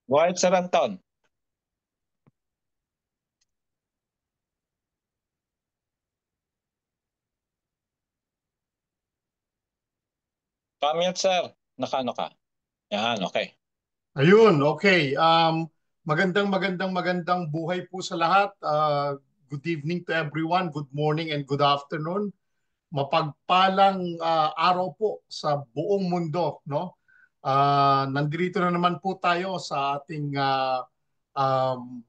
Go ahead, Sir Anton. Pamute, sir. Nakaano ka? Yan, okay. Ayun, okay. Magandang buhay po sa lahat. Good evening to everyone. Good morning and good afternoon. Mapagpalang araw po sa buong mundo, no? Nandito na naman po tayo sa ating um,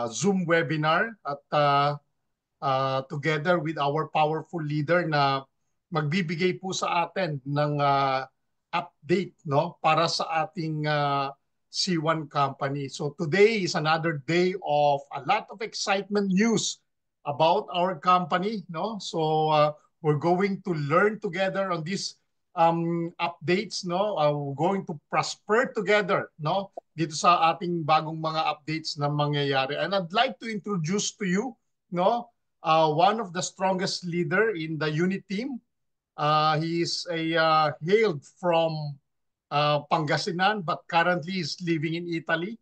Zoom webinar at together with our powerful leader na magbibigay po sa atin ng update, no, para sa ating C1 company. So today is another day of a lot of excitement news about our company, no? So we're going to learn together on these updates, no? We're going to prosper together, no? Dito sa ating bagong mga updates na mangyayari. And I'd like to introduce to you, no, one of the strongest leader in the unit team. He is hailed from Pangasinan, but currently is living in Italy.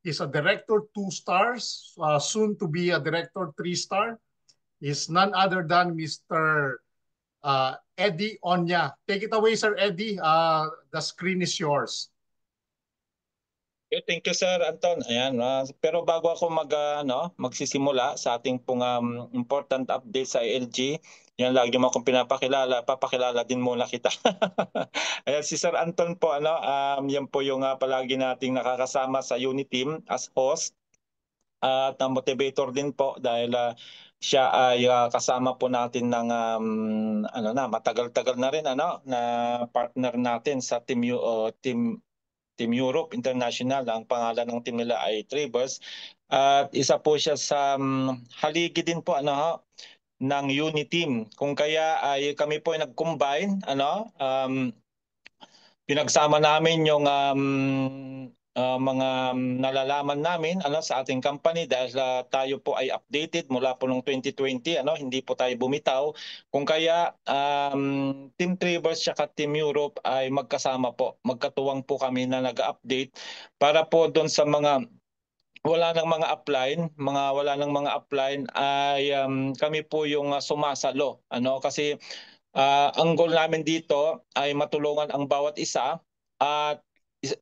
He's a director 2 stars, soon to be a director 3 star. Is none other than Mr. Eddie Onya. Take it away, Sir Eddie. The screen is yours. Okay, thank you, Sir Anton. Ayan, pero bago ako magsisimula sa ating pong important update sa ALG, yan lagi mo akong pinapakilala, papakilala din muna kita. Ayan, si Sir Anton po, yan po yung palagi nating nakakasama sa unit team as host at motivator din po dahil siya ay kasama po natin ng matagal-tagal na rin na partner natin sa Team Europe International. Ang pangalan ng team nila ay Travers. At isa po siya sa haligi din po ng Uniteam. Kung kaya ay kami po ay nag-combine, pinagsama namin yung mga nalalaman namin sa ating company dahil tayo po ay updated mula po noong 2020, hindi po tayo bumitaw. Kung kaya Team Travers at Team Europe ay magkasama po, magkatuwang po kami na nag-update para po doon sa mga wala ng mga upline ay kami po yung sumasalo, kasi ang goal namin dito ay matulungan ang bawat isa at,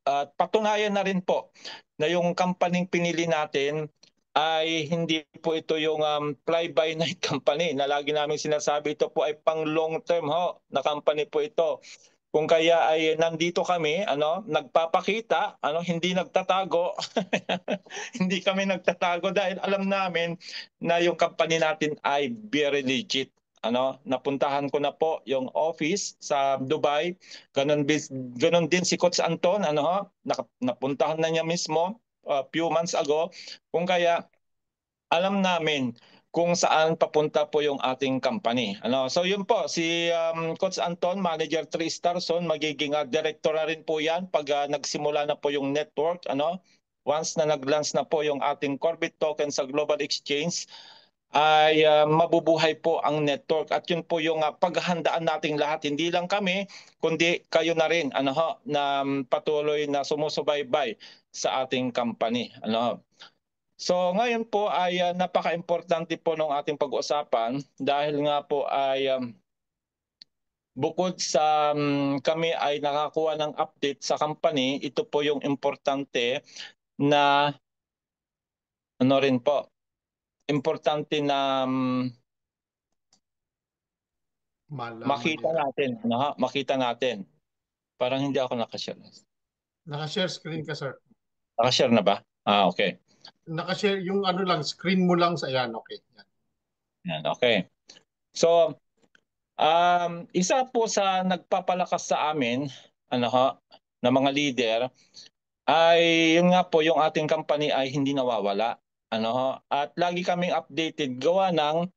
at patunayan na rin po na yung company pinili natin ay hindi po ito yung fly-by-night company na lagi namin sinasabi. Ito po ay pang long-term na company po ito. Kung kaya ay nandito kami, nagpapakita, hindi nagtatago. Hindi kami nagtatago dahil alam namin na yung company natin ay very legit. Napuntahan ko na po yung office sa Dubai. Ganon din si Coach Anton, napuntahan na niya mismo few months ago. Kung kaya alam namin kung saan papunta po yung ating company. So yun po, si Coach Anton, Manager 3 Stars, magiging director na rin po yan pag nagsimula na po yung network. Once na nag-launch na po yung ating Corbit token sa Global Exchange, ay mabubuhay po ang network. At yun po yung paghandaan nating lahat, hindi lang kami, kundi kayo na rin na patuloy na sumusubaybay sa ating company. So ngayon po ay napaka-importante po ng ating pag-uusapan dahil nga po ay bukod sa kami ay nakakuha ng update sa company, ito po yung importante na rin po, importante na Malaman makita nila. natin, makita natin. Parang hindi ako nakashare. Naka-share screen ka, sir. Nakashare na ba? Okay. Naka-share yung ano lang, screen mo lang sa yan. Okay. Yan. Yan, okay. So, isa po sa nagpapalakas sa amin, na mga leader, ay yun nga po, yung ating company ay hindi nawawala. At lagi kaming updated gawa ng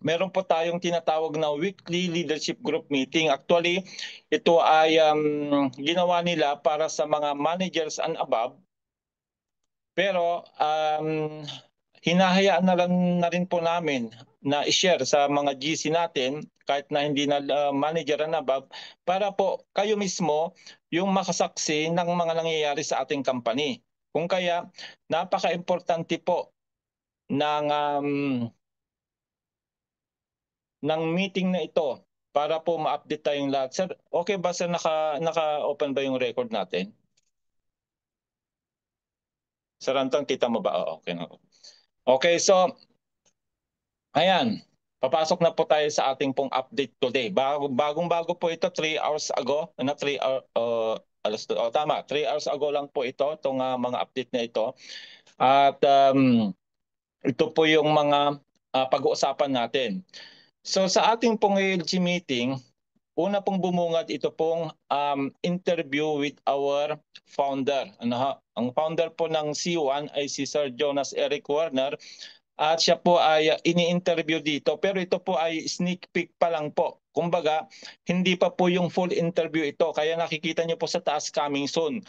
meron po tayong tinatawag na weekly leadership group meeting. Actually, ito ay ginawa nila para sa mga managers and above. Pero hinahayaan na rin po namin na i-share sa mga GC natin kahit na hindi na manager and above, para po kayo mismo yung makasaksi ng mga nangyayari sa ating company. Kung kaya, napaka-importante po ng meeting na ito para po ma-update tayong lahat. Sir, okay ba sir, naka-open ba yung record natin? Sir Anton, kita mo ba? Oh, okay na. Okay, so ayan. Papasok na po tayo sa ating pong update today. Bagong-bago po ito, 3 hours ago. 3 hours, tama, 3 hours ago lang po ito, itong mga update na ito. At ito po yung mga pag-uusapan natin. So sa ating pong ALG meeting, una pong bumungad ito pong interview with our founder. Ang founder po ng C1 ay si Sir Jonas Eric Warner. At siya po ay ini-interview dito, pero ito po ay sneak peek pa lang po. Kumbaga, hindi pa po yung full interview ito, kaya nakikita niyo po sa taas coming soon.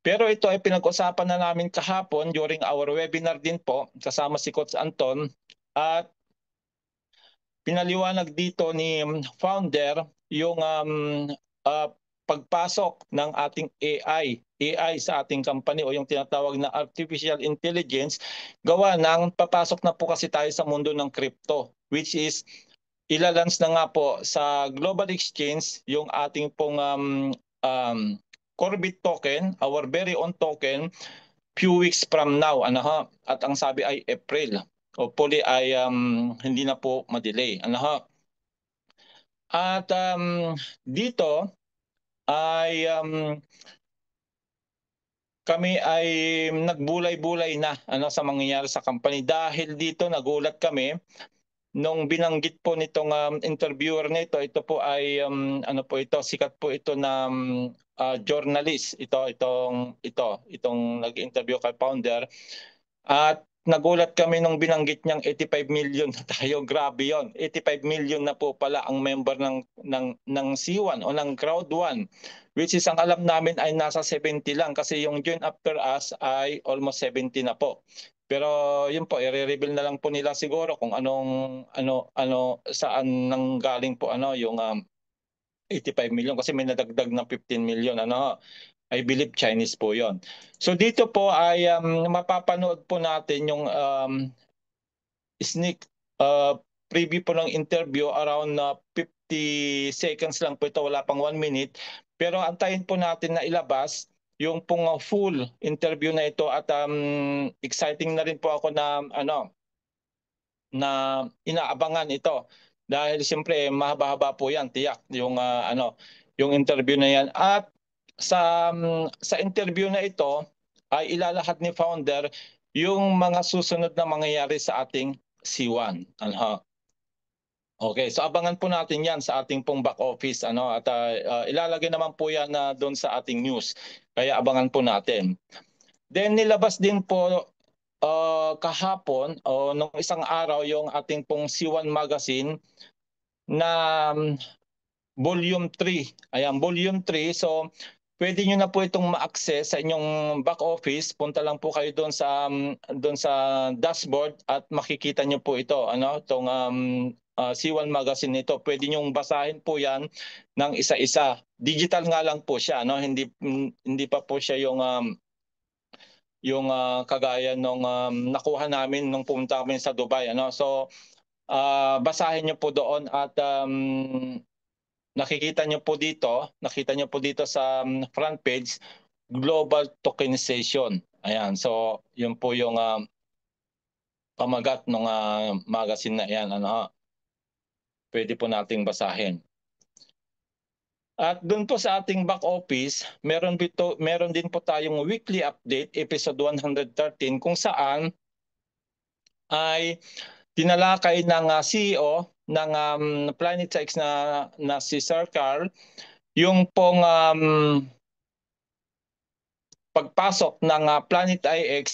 Pero ito ay pinag-usapan na namin kahapon during our webinar din po, kasama si Coach Anton. At pinaliwanag dito ni founder yung pagpasok ng ating AI sa ating company o yung tinatawag na artificial intelligence, gawa ng papasok na po kasi tayo sa mundo ng crypto, which is ilalans na nga po sa global exchange yung ating pong Corbit token, our very own token, few weeks from now. At ang sabi ay April. Hopefully ay hindi na po ma-delay. At dito ay kami ay nagbulay-bulay na sa mangyayari sa company, dahil dito nagulat kami nung binanggit po nitong interviewer nito. Ito po ay sikat po ito na journalist, itong nag-interview kay founder. At nagulat kami nung binanggit niyang 85 million na tayo. Grabe 'yon. 85 million na po pala ang member ng C1 o ng Crowd 1, which is ang alam namin ay nasa 70 lang, kasi yung join after us ay almost 70 na po. Pero yun po, i-reveal na lang po nila siguro kung saan nanggaling po yung 85 million, kasi may nadagdag ng 15 million. I believe Chinese po yon. So dito po ay mapapanood po natin yung sneak preview po ng interview, around 50 seconds lang po ito, wala pang 1 minute. Pero antayin po natin na ilabas yung pong full interview na ito. At exciting na rin po ako na inaabangan ito, dahil siyempre mahaba-haba po yan, tiyak yung interview na yan. At sa interview na ito ay ilalahad ni founder yung mga susunod na mangyayari sa ating C1. Okay, so abangan po natin yan sa ating pong back office. At ilalagay naman po yan doon sa ating news, kaya abangan po natin. Then nilabas din po kahapon o nung isang araw yung ating pong C1 magazine na volume 3. Ayan, volume 3. So pwede nyo na po itong ma-access sa inyong back office. Punta lang po kayo doon sa dashboard at makikita nyo po ito, itong C1 magazine nito. Pwede nyo basahin po yan ng isa-isa. Digital nga lang po siya, hindi pa po siya yung kagaya nung nakuha namin nung pumunta kami sa Dubai. So basahin nyo po doon, at nakita nyo po dito sa front page, global tokenization. Ayan, so yun po yung pamagat ng magazine na yan. Pwede po nating basahin. At doon po sa ating back office, meron din po tayong weekly update, episode 113, kung saan ay tinalakay ng CEO ng Planet X na si Sir Carl yung pong pagpasok ng Planet IX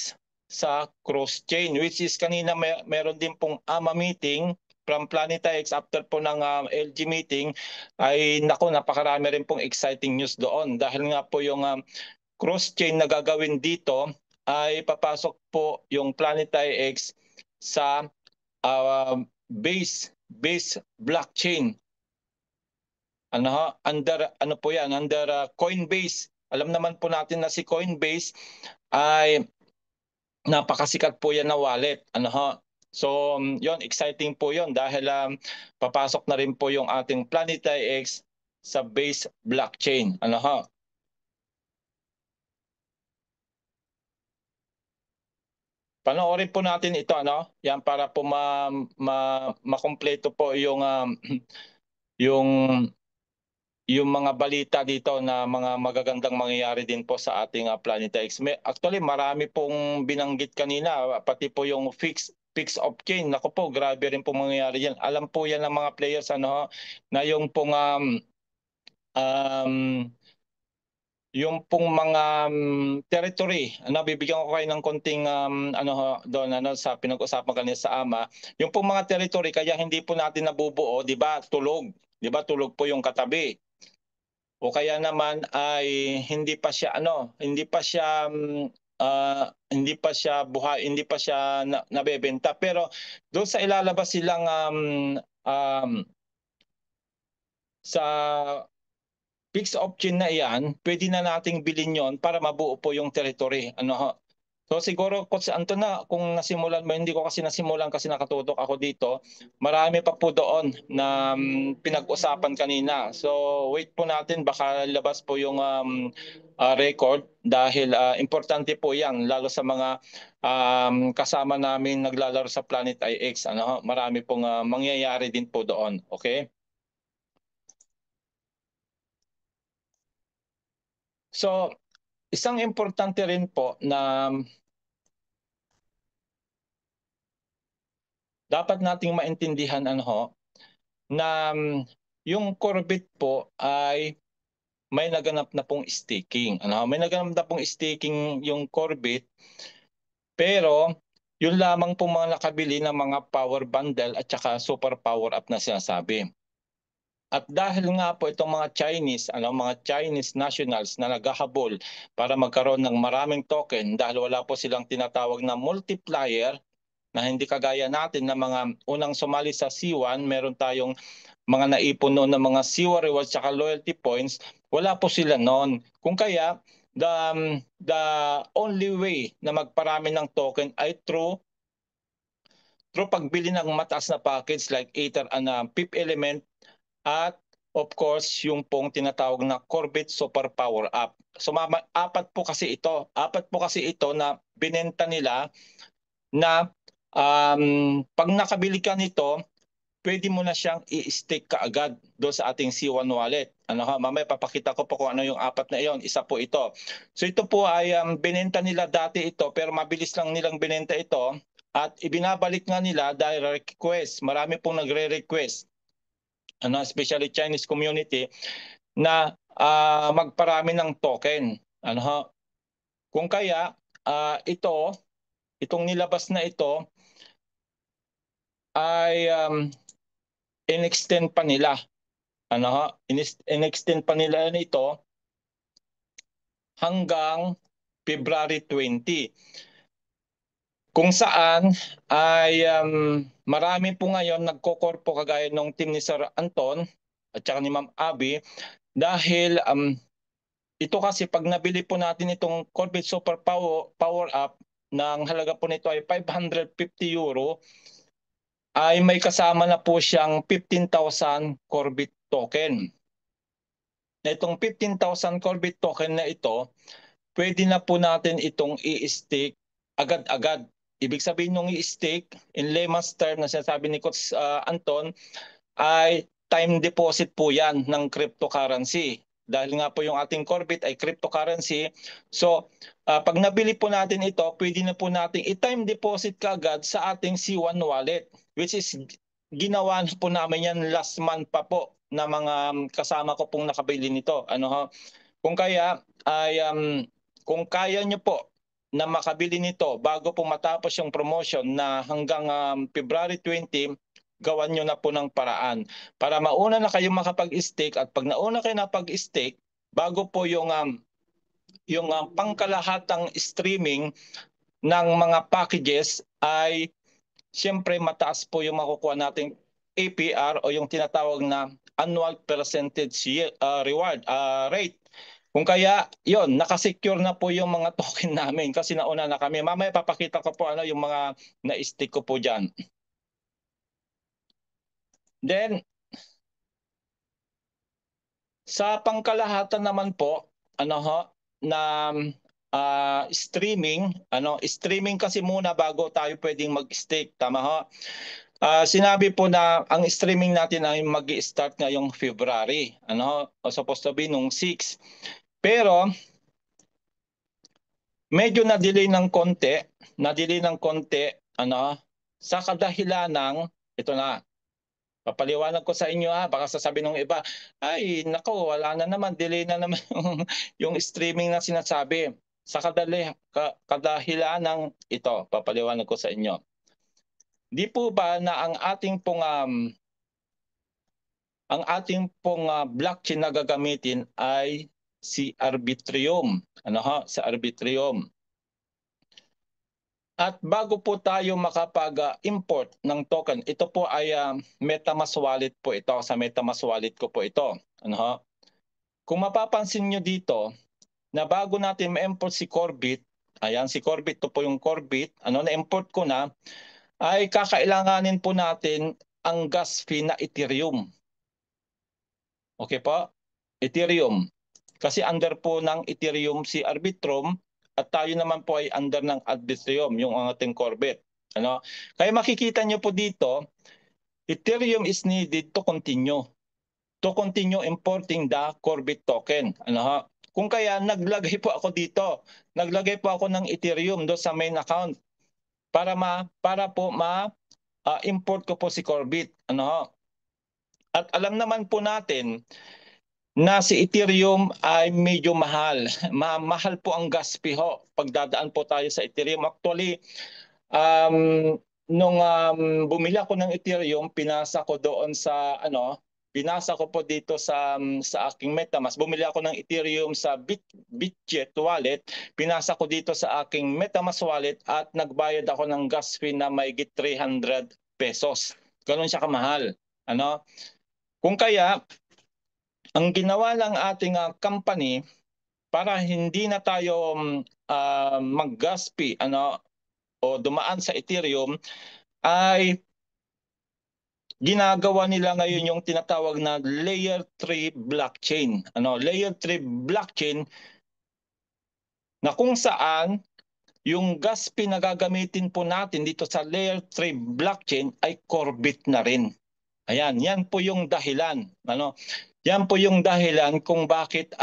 sa cross chain, which is kanina meron din pong AMA meeting from Planet IX. After po ng LG meeting ay napakarami rin pong exciting news doon, dahil nga po yung cross chain na gagawin dito ay papasok po yung Planet IX sa base blockchain Under po yan, under Coinbase. Alam naman po natin na si Coinbase ay napakasikat po yan na wallet. So, yon, exciting po yon dahil papasok na rin po yung ating Planetary X sa base blockchain. Panoorin po natin ito, yan, para po makumpleto po yung yung yung mga balita dito na mga magagandang mangyayari din po sa ating Planeta X. Actually, marami pong binanggit kanina, pati po yung fix of chain. Naku po, grabe rin po mangyayari yan. Alam po yan ng mga players na um, yung pong mga territory, bibigyan ko kayo ng konting doon sa pinag-usapan kanina sa AMA, yung pong mga territory kaya hindi po natin nabubuo, 'di ba? Tulog, 'di ba? Tulog po yung katabi. O kaya naman ay hindi pa siya buhay, hindi pa siya nabebenta, pero doon sa ilalabas silang sa fixed option na iyan, pwede na nating bilhin yon para mabuo po yung territory. So siguro, Coach Anton, kung nasimulan mo, hindi ko kasi nasimulan kasi nakatutok ako dito, marami pa po doon na pinag-usapan kanina. So wait po natin, baka labas po yung record dahil importante po yan, lalo sa mga kasama namin naglalaro sa Planet IX. Marami pong mangyayari din po doon. Okay? So, isang importante rin po na dapat nating maintindihan na yung Corbit po ay may naganap na pong staking. May naganap na pong staking yung Corbit, pero yun lamang po mga nakabili ng mga power bundle at saka super power up na sinasabi. At dahil nga po itong mga Chinese nationals na naghahabol para magkaroon ng maraming token dahil wala po silang tinatawag na multiplier, na hindi kagaya natin na mga unang sumali sa C1, meron tayong mga naipon noon ng mga C1 rewards at loyalty points, wala po sila noon. Kung kaya, the only way na magparami ng token ay through pagbili ng mataas na package like Ether and Pip Element, at of course yung pong tinatawag na Corbit Super Power Up. So apat po kasi ito na binenta nila na pag nakabili ka nito, pwede mo na siyang i-stake kaagad doon sa ating C1 wallet. Mamaya papakita ko po kung ano yung apat na iyon. Isa po ito. So ito po ay binenta nila dati ito, pero mabilis lang nilang binenta ito at ibinabalik nga nila dahil request. Marami pong nagre-request, especially Chinese community, na magparami ng token. Kung kaya itong nilabas na ito ay in-extend pa nila. In-extend pa nila nito hanggang February 20. Kung saan ay marami po ngayon nagkokorpo kagaya ng team ni Sir Anton at saka ni Ma'am Abby dahil ito kasi pag nabili po natin itong Corbit Super Power Up, ng halaga po nito ay 550 euro, ay may kasama na po siyang 15,000 Corbit token. Na itong 15,000 Corbit token na ito, pwede na po natin itong i-stake agad-agad. Ibig sabihin ng i-stake, in layman's term na sinasabi ni Coach Anton, ay time deposit po yan ng cryptocurrency. Dahil nga po yung ating Corbit ay cryptocurrency. So, pag nabili po natin ito, pwede na po natin i-time deposit kaagad sa ating C1 wallet, which is ginawa na po namin yan last month pa po na mga kasama ko pong nakabili nito. Kung kaya ay kung kaya nyo po na makabili nito bago po matapos yung promotion na hanggang February 20, gawan nyo na po ng paraan para mauna na kayo makapag-stake, at pag nauna kayo napag-stake, bago po yung pangkalahatang streaming ng mga packages ay siyempre mataas po yung makukuha nating APR o yung tinatawag na annual percentage reward rate. Kung kaya, yon nakasecure na po yung mga token namin kasi nauna na kami. Mamaya papakita ko po ano yung mga na-stick ko po dyan. Then, sa pangkalahatan naman po, ano ho, na streaming kasi muna bago tayo pwedeng mag-stake, tama ho? Sinabi po na ang streaming natin ay mag-i-start ngayong February, ano, o supposed to be nung 6. Pero medyo na-delay ng konti, ano, sa kadahilan ng ito na. Papaliwanag ko sa inyo baka sasabihin ng iba, ay nako, wala na naman, delay na naman yung streaming na sinasabi. Sa kadahilan ng ito, papaliwanag ko sa inyo. Di po ba na ang ating pong blockchain na gagamitin ay si Arbitrum. Ano ha? Sa Arbitrum. At bago po tayo makapag-import ng token, ito po ay MetaMask wallet po ito. Sa MetaMask wallet ko po ito. Ano ho? Kung mapapansin nyo dito, na bago natin ma-import si Corbit, ayan si Corbit, ito po yung Corbit, ano, na-import ko na, ay kakailanganin po natin ang gas fee na Ethereum. Okay po? Ethereum. Kasi under po ng Ethereum si Arbitrum at tayo naman po ay under ng Arbitrum, yung ating Corbit. Ano? Kaya makikita nyo po dito, Ethereum is needed to continue importing the Corbit token. Ano ha? Kung kaya naglagay po ako dito, naglagay po ako ng Ethereum do sa main account para po import ko po si Corbit. Ano ha? At alam naman po natin na si Ethereum ay medyo mahal. Mahal po ang gas fee ho. Pagdadaan po tayo sa Ethereum. Actually, nung bumili ako ng Ethereum, pinasa ko doon sa pinasa ko po dito sa aking MetaMask. Bumili ako ng Ethereum sa Bitget wallet, pinasa ko dito sa aking MetaMask wallet at nagbayad ako ng gas fee na mahigit 300 pesos. Ganun siya kamahal. Ano? Kung kaya, ang ginawa ng ating company para hindi na tayo mag-gas fee o dumaan sa Ethereum ay ginagawa nila ngayon yung tinatawag na layer 3 blockchain. Layer 3 blockchain na kung saan yung gas fee na gagamitin po natin dito sa layer 3 blockchain ay Corbit na rin. Ayan, yan po yung dahilan. Yan po yung dahilan kung bakit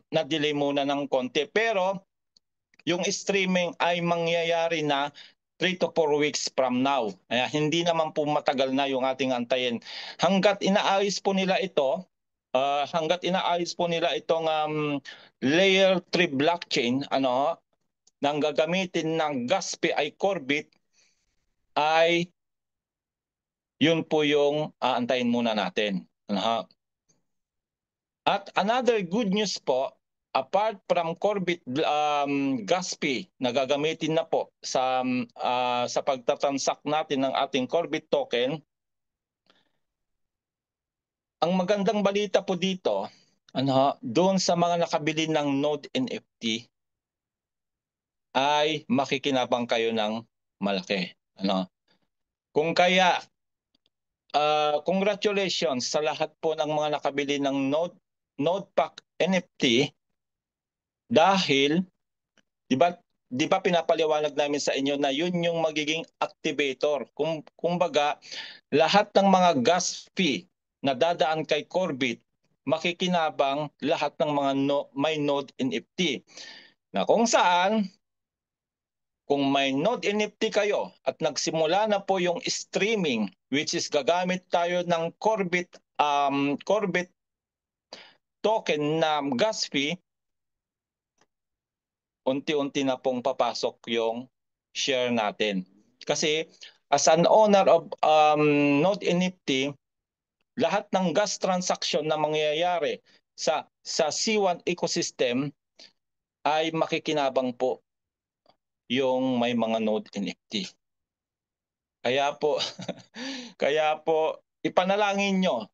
na-delay muna ng konti. Pero yung streaming ay mangyayari na 3 to 4 weeks from now. Hindi naman po matagal na yung ating antayin. Hanggat inaayos po nila itong layer 3 blockchain, nang gagamitin ng gas fee ay Corbit, ay yun po yung aantayin muna natin. At another good news po, apart from Corbit gas fee na gagamitin na po sa pagtatransact natin ng ating Corbit token, ang magandang balita po dito, doon sa mga nakabili ng Node NFT, ay makikinabang kayo ng malaki. Kung kaya, congratulations sa lahat po ng mga nakabili ng NodePack NFT dahil di ba pinapaliwanag namin sa inyo na yun yung magiging activator. Kumbaga, lahat ng mga gas fee na dadaan kay Corbit, makikinabang lahat ng mga may Node NFT. Na kung saan, kung may Node NFT kayo at nagsimula na po yung streaming, which is gagamit tayo ng Corbit token na gas fee, unti-unti na pong papasok yung share natin. Kasi as an owner of Node NFT, lahat ng gas transaction na mangyayari sa C1 ecosystem ay makikinabang po yung may mga Node NFT. Kaya po ipanalangin nyo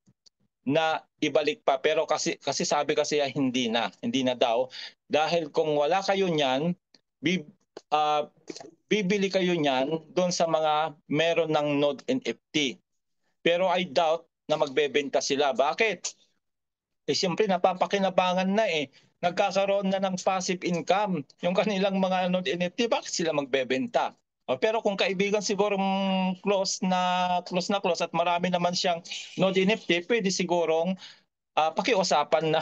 na ibalik pa, pero kasi sabi kasi hindi na daw, dahil kung wala kayo niyan, bib, ah, bibili kayo niyan doon sa mga meron ng Node NFT. Pero I doubt na magbebenta sila. Bakit? Siyempre napapakinabangan na nagkakaroon na ng passive income yung kanilang mga Node NFT, bakit sila magbebenta? Pero kung kaibigan siguro close at marami naman siyang Node NFT, pwede sigurong pakiusapan na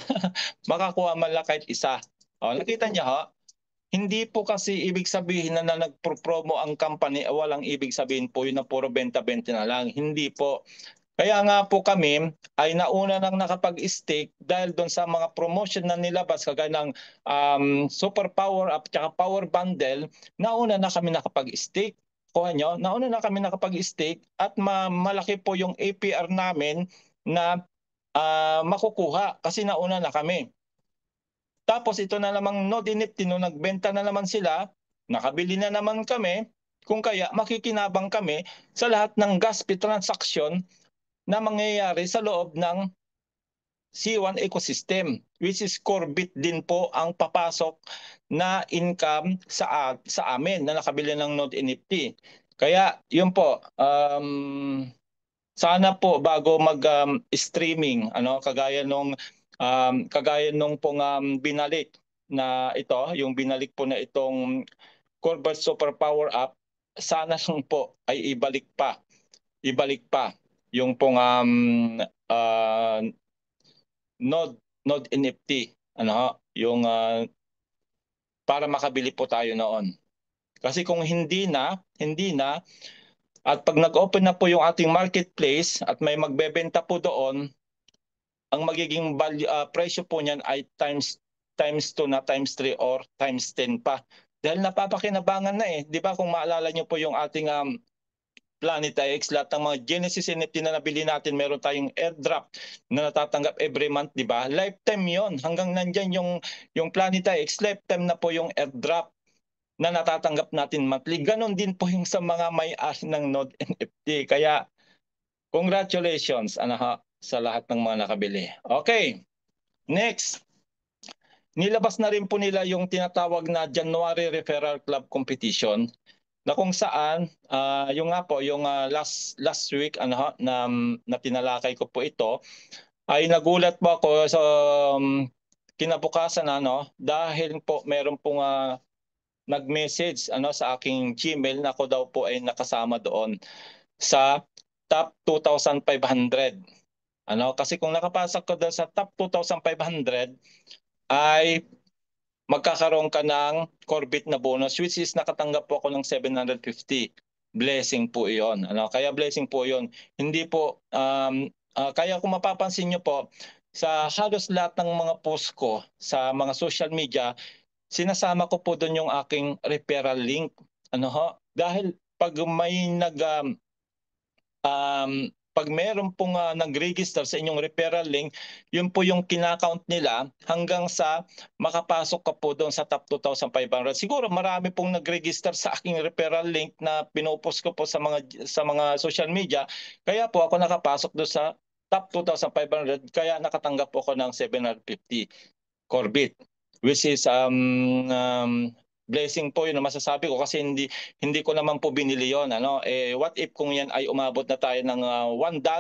makakuha man lang kahit isa. Nakita niya ha? Hindi po kasi ibig sabihin na nagpro-promo ang company, walang ibig sabihin po yun na puro benta-benta na lang. Hindi po. Kaya nga po kami ay nauna nang nakapag-stake dahil doon sa mga promotion na nilabas kagaya ng Super Power Up at Power Bundle, nauna na kami nakapag-stake. Kuha nyo, nauna na kami nakapag-stake at malaki po yung APR namin na makukuha kasi nauna na kami. Tapos ito na namang Node NFT, nung nagbenta na naman sila, nakabili na naman kami, kung kaya makikinabang kami sa lahat ng gas fee transaction na mangyayari sa loob ng C1 ecosystem, which is Corbit din po ang papasok na income sa amin na nakabili ng Node NFT. Kaya yun po, sana po bago mag streaming, kagaya nung pong binalik na ito, yung binalik po na itong Corbett Super Power Up, sana lang po ay ibalik pa yung pong Node NFT, yung para makabili po tayo noon. Kasi kung hindi na at pag nag-open na po yung ating marketplace at may magbebenta po doon, ang magiging presyo po niyan ay times 2 na, times 3 or times 10 pa. Dahil napapakinabangan na 'di ba kung maalala niyo po yung ating Planeta X, lahat ng mga Genesis NFT na nabili natin, meron tayong airdrop na natatanggap every month, di ba? Lifetime yon. Hanggang nandyan yung Planeta X, lifetime na po yung airdrop na natatanggap natin monthly. Ganon din po yung sa mga may-ari ng Node NFT. Kaya congratulations sa lahat ng mga nakabili. Okay, next. Nilabas na rin po nila yung tinatawag na January Referral Club Competition na kung saan yung nga po yung last week na tinalakay ko po ito, ay nagulat po ako sa kinabukasan dahil po meron pong nag-message sa aking Gmail na ako daw po ay nakasama doon sa top 2,500. Kasi kung nakapasok ko doon sa top 2,500 ay magkakaroon ka ng Corbit na bonus, which is nakatanggap po ako ng 750. Blessing po iyon. Kaya blessing po iyon. Hindi po, kaya kung mapapansin nyo po, sa halos lahat ng mga post ko sa mga social media, sinasama ko po doon yung aking referral link. Dahil pag may pag meron pong nag-register sa inyong referral link, yun po yung kinakount nila hanggang sa makapasok ka po doon sa top 2,500. Siguro marami pong nag-register sa aking referral link na pinupost ko po sa mga social media. Kaya po ako nakapasok doon sa top 2,500, kaya nakatanggap po ako ng 750 Corbit, which is blessing po yun na masasabi ko kasi hindi ko naman po binili yon. What if kung yan ay umabot na tayo ng $1, $1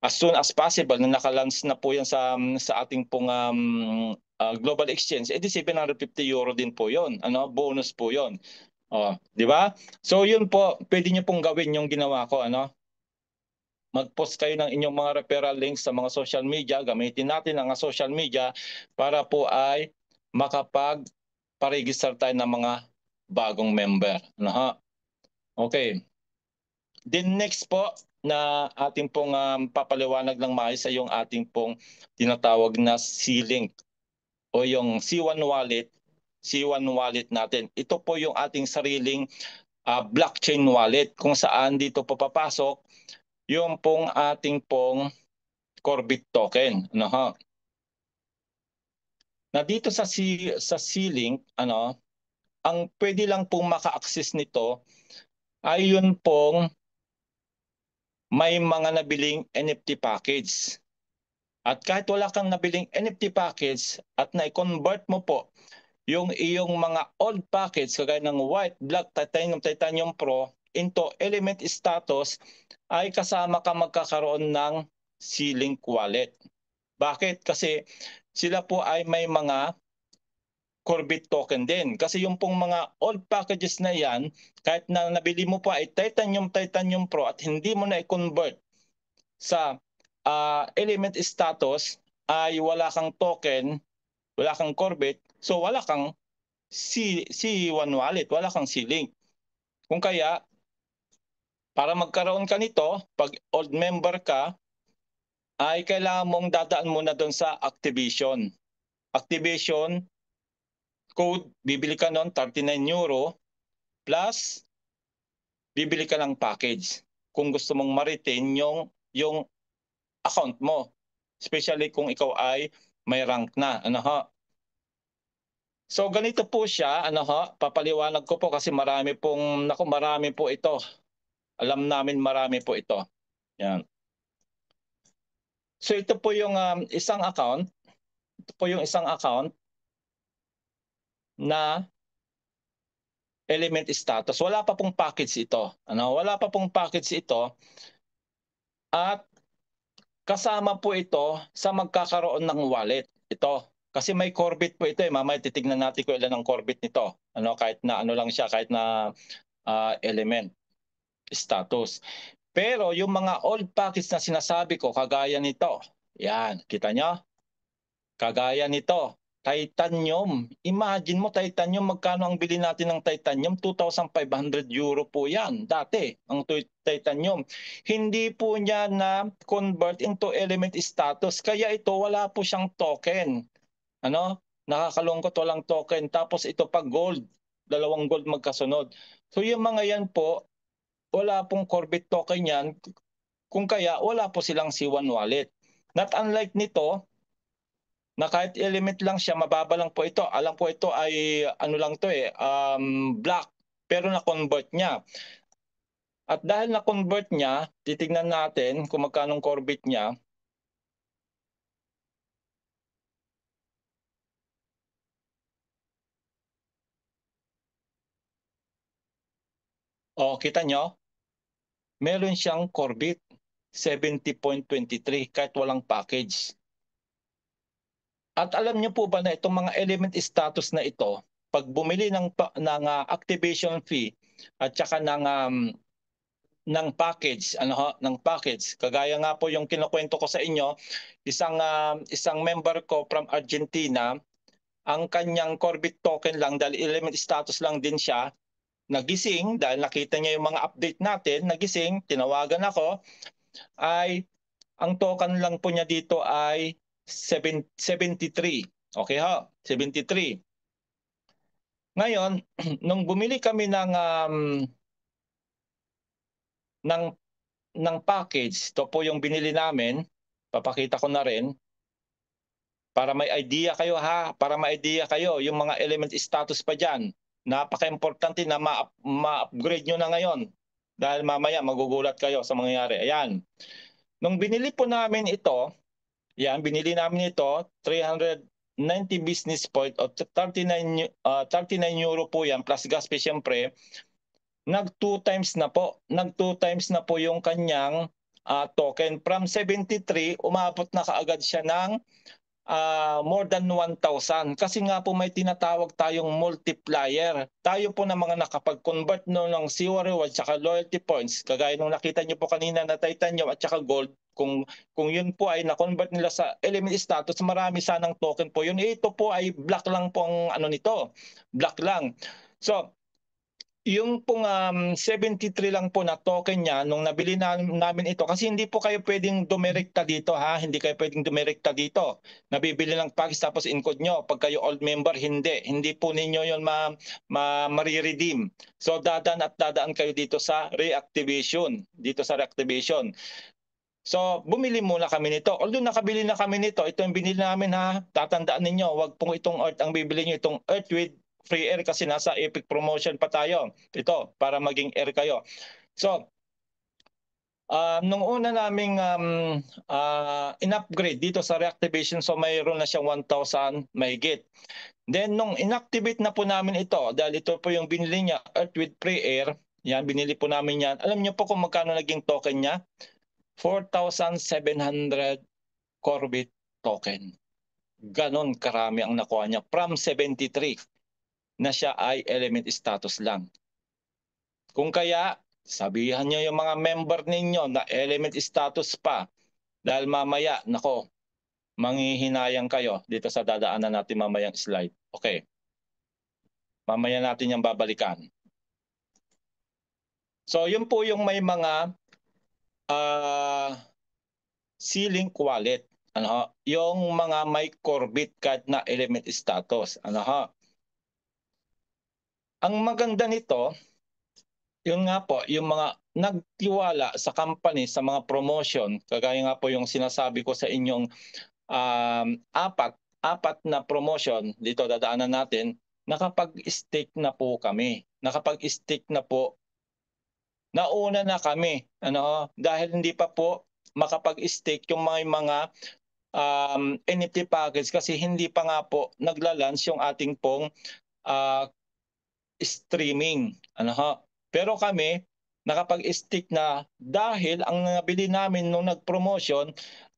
as soon as possible na nakalance na po yan sa ating pong global exchange, edi 750 euro din po yon. Bonus po yon. Di ba? So yun po, pwede niyo pong gawin yung ginawa ko, mag-post kayo ng inyong mga referral links sa mga social media. Gamitin natin ang social media para po ay makapag-paregister tayo ng mga bagong member. Okay. Then next po na ating pong papaliwanag ng maayos ay yung ating pong tinatawag na C-Link o yung C1 wallet. C1 wallet natin. Ito po yung ating sariling blockchain wallet kung saan dito po papasok yung pong ating pong Corbit token, Na dito sa C-Link, ang pwede lang pong maka-access nito ay yun pong may mga nabiling NFT package. At kahit wala kang nabiling NFT package at na-convert mo po yung iyong mga old package kagaya ng white, black, titanium, titanium pro into element status, ay kasama ka magkakaroon ng C-Link wallet. Bakit? Kasi sila po ay may mga Corbit token din. Kasi yung pong mga old packages na yan, kahit na nabili mo pa ay Titanium Pro at hindi mo na i-convert sa element status, ay wala kang token, wala kang Corbit, so wala kang C1 wallet, wala kang C-Link. Kung kaya, para magkaroon ka nito, pag old member ka, ay kailangan mong dadaan muna doon sa activation. Activation code, bibili ka noon, €39, plus bibili ka ng package kung gusto mong ma-retain yung account mo. Especially kung ikaw ay may rank na. Ano ho? So ganito po siya, ano ho, papaliwanag ko po kasi marami po ito. Alam namin marami po ito. Yan. So ito po yung isang account. Ito po yung isang account na element status. Wala pa pong package ito. Ano, wala pa pong package ito. At kasama po ito sa magkakaroon ng wallet. Ito. Kasi may Corbit po ito eh. Mamaya titignan natin kung ilan ang Corbit nito. Ano, kahit na ano lang siya, kahit na element status. Pero yung mga old package na sinasabi ko, kagaya nito. Yan, kita nyo? Kagaya nito, titanium. Imagine mo titanium, magkano ang bili natin ng titanium? €2,500 po yan dati, ang titanium. Hindi po niya na convert into element status. Kaya ito wala po siyang token. Ano? Nakakalungkot, walang token. Tapos ito pa gold, dalawang gold magkasunod. So yung mga yan po, wala pong Corbit token yan. Kung kaya, wala po silang C1 wallet. Not unlike nito, na kahit element lang siya, mababa lang po ito. Alam po ito ay ano lang to eh, black. Pero na-convert niya. At dahil na-convert niya, titignan natin kung magkano Corbit niya. O, kita nyo? Meron siyang Corbit 70.23 kahit walang package. At alam niyo po ba na itong mga element status na ito, pag bumili ng activation fee at saka ng package, ano ho, ng package. Kagaya nga po yung kinukwento ko sa inyo, isang member ko from Argentina, ang kanyang Corbit token lang dahil element status lang din siya, nagising dahil nakita niya yung mga update natin, nagising, tinawagan ako, ay ang token lang po niya dito ay 73. Okay ho, 73. Ngayon, nung bumili kami ng ng package, ito po yung binili namin, papakita ko na rin, para may idea kayo ha, para may idea kayo, yung mga element status pa dyan, napaka-importante na ma-upgrade nyo na ngayon, dahil mamaya magugulat kayo sa mangyayari. Ayan, nung binili po namin ito, yan, binili namin ito, 390 business point o 39 euro po yan, plus gas fee syempre, nag 2 times na po. Nag 2 times na po yung kanyang token. From 73, umabot na kaagad siya ng more than 1,000. Kasi nga po may tinatawag tayong multiplier. Tayo po na mga nakapag-convert no ng Siwa Rewards at loyalty points, kagaya nung nakita niyo po kanina na titanium at saka gold, kung yun po ay na-convert nila sa element status, marami sanang token po yun. Ito po ay black lang po ang ano nito. Black lang. So, yung pong 73 lang po na token niya nung nabili namin ito, kasi hindi po kayo pwedeng dumirekta dito ha, hindi kayo pwedeng dumirekta dito. Nabibili lang package tapos in-code nyo. Pag kayo old member, hindi po ninyo yon ma-redeem. So dadaan kayo dito sa reactivation, So bumili muna kami nito. Although nakabili na kami nito, ito yung binili namin ha. Tatandaan ninyo, wag pong itong Earth ang bibili niyo, itong Earth with free air kasi nasa Epic promotion pa tayo. Ito, para maging air kayo. So, Nung una naming in-upgrade dito sa reactivation, so mayroon na siyang 1,000 mahigit. Then nung inactivate na po namin ito, dahil ito po yung binili niya, Earth with Free Air, yan, binili po namin yan. Alam niyo po kung magkano naging token niya? 4,700 Corbit token. Ganon karami ang nakuha niya from 73 na siya ay element status lang. Kung kaya, sabihan niyo yung mga member ninyo na element status pa, dahil mamaya, nako, manghihinayang kayo dito sa dadaanan natin mamayang slide. Okay. Mamaya natin yung babalikan. So yun po yung may mga C-Link wallet. Ano, yung mga may Corbit kahit na element status. Ano ha? Ang maganda nito, yun nga po, yung mga nagtiwala sa company sa mga promotion, kagaya nga po yung sinasabi ko sa inyong apat na promotion dito dadaanan natin, nakapag-stake na po kami. Nakapag-stake na po. Nauna na kami, ano, dahil hindi pa po makapag-stake yung mga NFT package kasi hindi pa nga po nagla-launch yung ating pong streaming, ano ho. Pero kami nakapag-stake na dahil ang nabili namin nung nag-promotion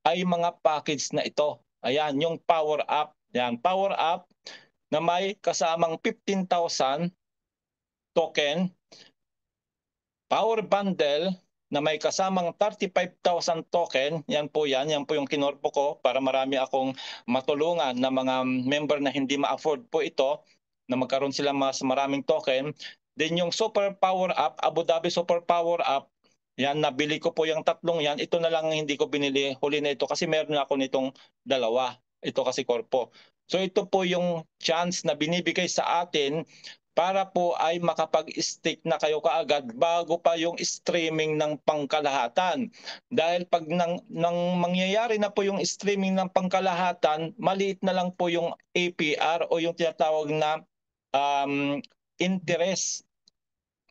ay mga package na ito. Ayan, yung Power Up. Yan, Power Up na may kasamang 15,000 token, Power Bundle na may kasamang 35,000 token. Yan po yung kinorpo ko para marami akong matulungan na mga member na hindi ma-afford po ito, na magkaroon sila mas maraming token. Then yung Super Power Up, Abu Dhabi Super Power Up, yan, nabili ko po yung tatlong yan. Ito na lang hindi ko binili, huli na ito kasi meron na ako nitong dalawa. Ito kasi korpo. So ito po yung chance na binibigay sa atin para po ay makapag-stake na kayo kaagad bago pa yung streaming ng pangkalahatan. Dahil pag nang mangyayari na po yung streaming ng pangkalahatan, maliit na lang po yung APR o yung tinatawag na interest.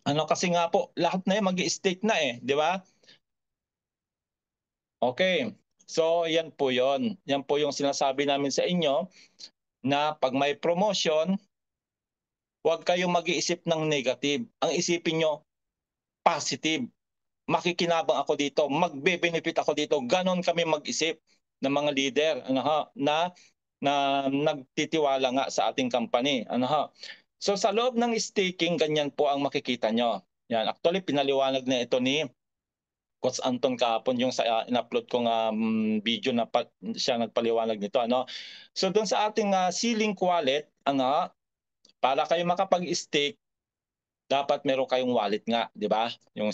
Ano, kasi nga po, lahat na yan mag-i-stake na di ba? Okay. So, yan po yon. Yan po yung sinasabi namin sa inyo na pag may promotion, huwag kayong mag-iisip ng negative. Ang isipin nyo, positive. Makikinabang ako dito, magbe-benefit ako dito. Ganon kami mag-isip ng mga leader, ano ha, na nagtitiwala nga sa ating company, ano ha. So sa loob ng staking, ganyan po ang makikita nyo. Yan, actually pinaliwanag na ito ni Coach Anton kahapon yung sa in-upload kong video na siya nagpaliwanag nito, ano. So doon sa ating C-Link wallet, ano, para kayo makapag-stake, dapat meron kayong wallet nga, di ba? Yung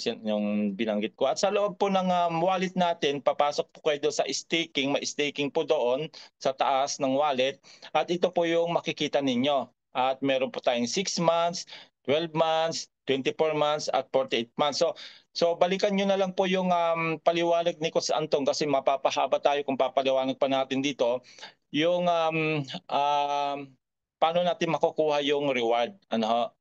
binanggit ko. At sa loob po ng wallet natin, papasok po kayo doon sa staking, may staking po doon sa taas ng wallet. At ito po yung makikita ninyo. At meron po tayong 6 months, 12 months, 24 months at 48 months. So balikan nyo na lang po yung paliwanag ni Coach Anton kasi mapapahaba tayo kung papaliwanag pa natin dito. Yung paano natin makukuha yung reward. Ano,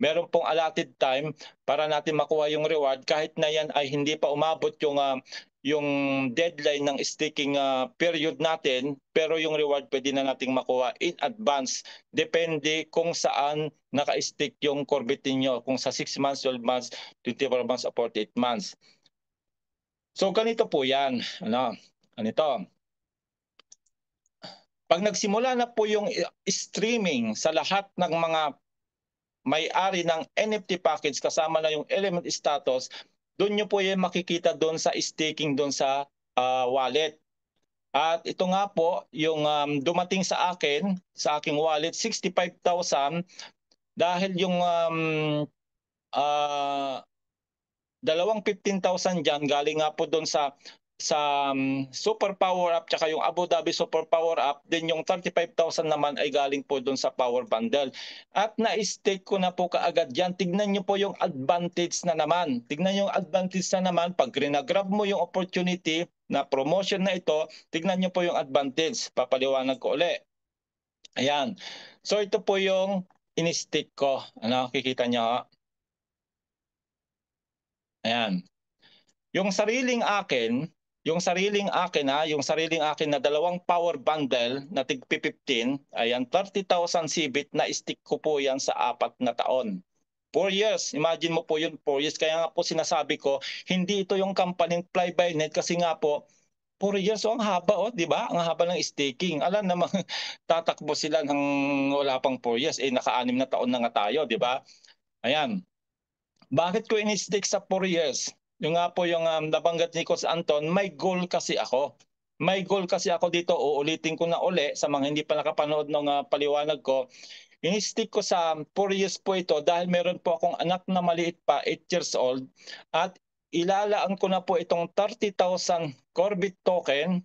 meron pong allotted time para natin makuha yung reward kahit na yan ay hindi pa umabot yung deadline ng staking period natin, pero yung reward pwede na nating makuha in advance. Depende kung saan naka-stake yung Corbit niyo, kung sa 6 months, 12 months, 24 months, or 48 months. So ganito po yan. Ano? Ganito. Pag nagsimula na po yung streaming sa lahat ng mga may-ari ng NFT package kasama na yung element status, doon nyo po yung makikita doon sa staking doon sa wallet. At ito nga po, yung dumating sa akin, sa aking wallet, 65,000 dahil yung dalawang 15,000 dyan galing nga po doon sa Super Power Up tsaka yung Abu Dhabi Super Power Up, din yung 35,000 naman ay galing po doon sa Power Bundle. At na-stake ko na po kaagad yan. Tignan nyo po yung advantage na naman. Tignan yung advantage na naman. Pag grab mo yung opportunity na promotion na ito, tignan nyo po yung advantage. Papaliwanag ko uli. Ayan. So ito po yung in-stake ko. Ano, kikita nyo? Ayan. Yung sariling akin, yung sariling akin yung sariling akin na dalawang power bundle na tig 15, ayan, 30,000 CBIT na stick ko po yan sa 4 na taon. 4 years, imagine mo po yun, 4 years. Kaya nga po sinasabi ko, hindi ito yung company fly by net kasi nga po, 4 years, so ang haba, di ba? Ang haba ng staking. Alam namang tatakbo sila ng wala pang 4 years, naka-6 na taon na nga tayo, di ba? Ayan. Bakit ko in-stick sa 4 years? Yung nga po yung nabanggit ni Coach Anton, may goal kasi ako. May goal kasi ako dito, uulitin ko na uli sa mga hindi pa nakapanood ng paliwanag ko. In-stick ko sa 4 years po ito dahil meron po akong anak na maliit pa, 8 years old, at ilalaan ko na po itong 30,000 Corbit token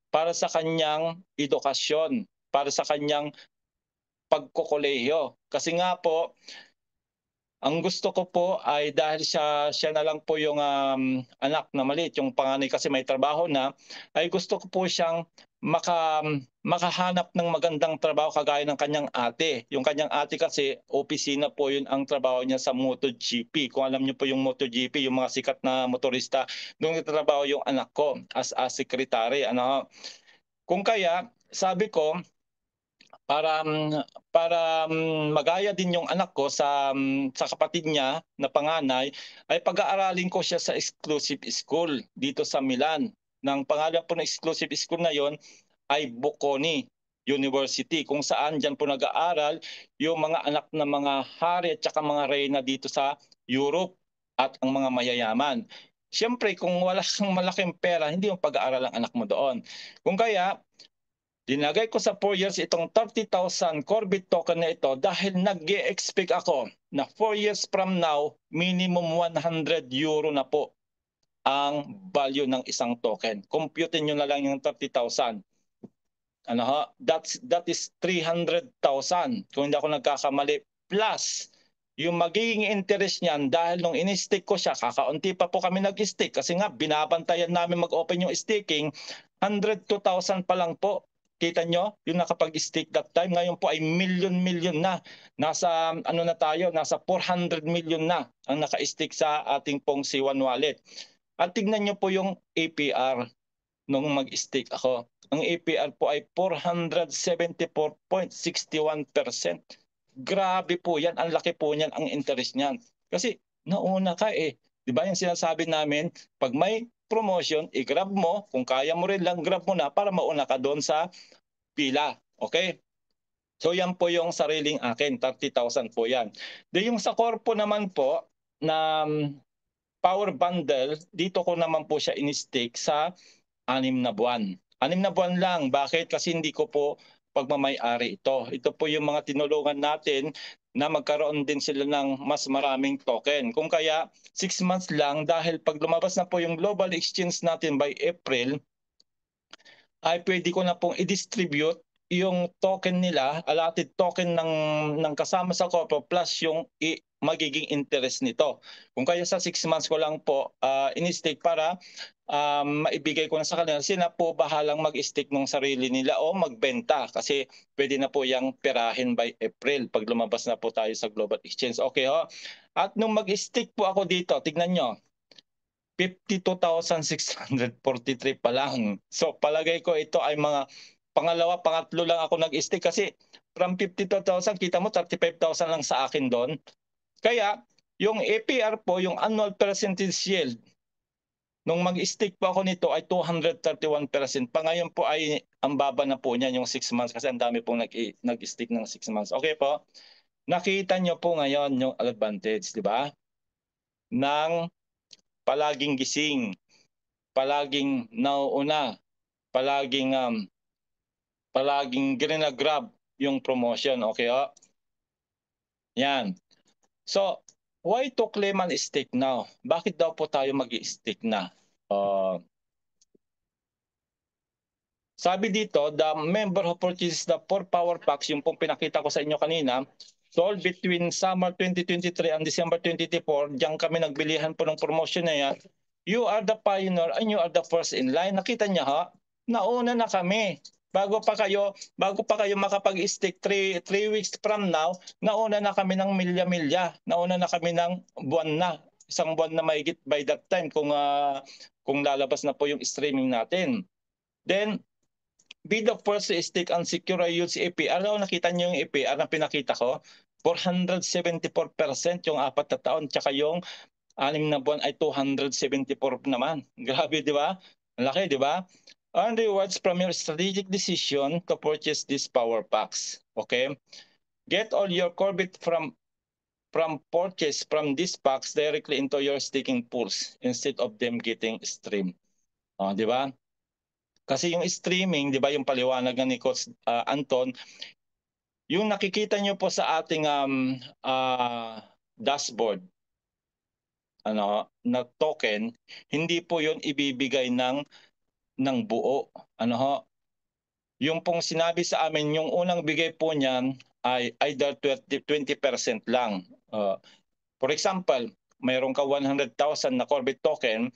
para sa kanyang edukasyon, para sa kanyang pagkokolehiyo. Kasi nga po, ang gusto ko po ay dahil siya na lang po yung anak na maliit, yung panganay kasi may trabaho na, ay gusto ko po siyang makahanap ng magandang trabaho kagaya ng kanyang ate. Yung kanyang ate kasi opisina po yun ang trabaho niya sa MotoGP. Kung alam niyo po yung MotoGP, yung mga sikat na motorista, doon nagtatrabaho yung anak ko as a secretary. Kung kaya, sabi ko, para magaya din yung anak ko sa kapatid niya na panganay, ay pag-aaralin ko siya sa exclusive school dito sa Milan. Nang pangalan po ng exclusive school na yon ay Bocconi University, kung saan diyan po nag-aaral yung mga anak ng mga hari at saka mga reyna dito sa Europe at ang mga mayayaman. Siyempre, kung wala kang malaking pera, hindi yung pag-aaral ang anak mo doon. Kung kaya, dinagay ko sa 4 years itong 30,000 Corbit token na ito dahil nag-expect ako na 4 years from now, minimum 100 euro na po ang value ng isang token. Compute nyo na lang yung 30,000. That is 300,000 kung hindi ako nagkakamali. Plus, yung magiging interest niyan dahil nung in-stick ko siya, kakaunti pa po kami nag-stick kasi nga binabantayan namin mag-open yung staking, 102,000 pa lang po. Kita nyo, yung nakapag-stick that time, ngayon po ay million na. Nasa na tayo, nasa 400 million na ang naka-stick sa ating pong C1 wallet. At tignan nyo po yung APR nung mag-stick ako. Ang APR po ay 474.61%. Grabe po yan, ang laki po niyan ang interest niyan. Kasi nauna ka Di ba yung sinasabi namin, pag may promotion, i-grab mo, kung kaya mo rin lang, grab mo na para mauna ka doon sa pila. Okay? So yan po yung sariling akin, 30,000 po yan. Yung sa Corpo naman po, na power bundle, dito ko naman po siya in-stake sa 6 na buwan. 6 na buwan lang. Bakit? Kasi hindi ko po pagmamay-ari ito. Ito po yung mga tinulungan natin na magkaroon din sila ng mas maraming token. Kung kaya 6 months lang dahil pag lumabas na po yung global exchange natin by April, ay pwede ko na pong i-distribute yung token nila, allotted token ng kasama sa corpo plus yung magiging interest nito. Kung kaya sa 6 months ko lang po in-stake para maibigay ko na sa kanila, sila po bahalang mag-stick ng sarili nila o magbenta kasi pwede na po yung perahin by April pag lumabas na po tayo sa global exchange. Okay ho? At nung mag-stick po ako dito, tignan nyo, 52,643 pa lang. So palagay ko ito ay mga pangatlo lang ako nag-stick kasi from 52,000, kita mo 35,000 lang sa akin doon. Kaya yung APR po, yung annual percentage yield, nung mag-stick po ako nito ay 231%. Pa ngayon po ay ang baba na po niyan yung 6 months kasi ang dami pong nag-stick ng 6 months. Okay po? Nakita nyo po ngayon yung advantage, di ba? Ng palaging gising, palaging nauuna, palaging grab yung promotion. Okay Yan. So, why to claim an stake now? Bakit daw po tayo mag-i-stake na? Sabi dito, the member who purchases the 4 power packs, yung pong pinakita ko sa inyo kanina, sold between summer 2023 and December 2024, diyan kami nagbilihan po ng promotion na yan. You are the pioneer and you are the first in line. Nakita niya nauna na kami. Bago pa kayo makapag-stick 3 weeks from now, nauna na kami ng milya-milya. Nauna na kami ng buwan na. isang buwan na mahigit by that time kung lalabas na po yung streaming natin. Then, be the first to stake and secure a huge APR. Nakita niyo yung APR na pinakita ko? 474% yung 4 na taon, tsaka yung 6 na buwan ay 274 naman. Grabe, di ba? Malaki, di ba? Earn rewards from your strategic decision to purchase these power packs. Okay? Get all your Corbit from purchase from these packs directly into your staking pools instead of them getting streamed. Di ba? Kasi yung streaming, di ba, yung paliwanag ni Coach Anton, yung nakikita nyo po sa ating dashboard, na token, hindi po yun ibibigay ng buo. Yung pong sinabi sa amin, yung unang bigay po niyan ay either 20% lang. For example, mayroon ka 100,000 na Corbit token,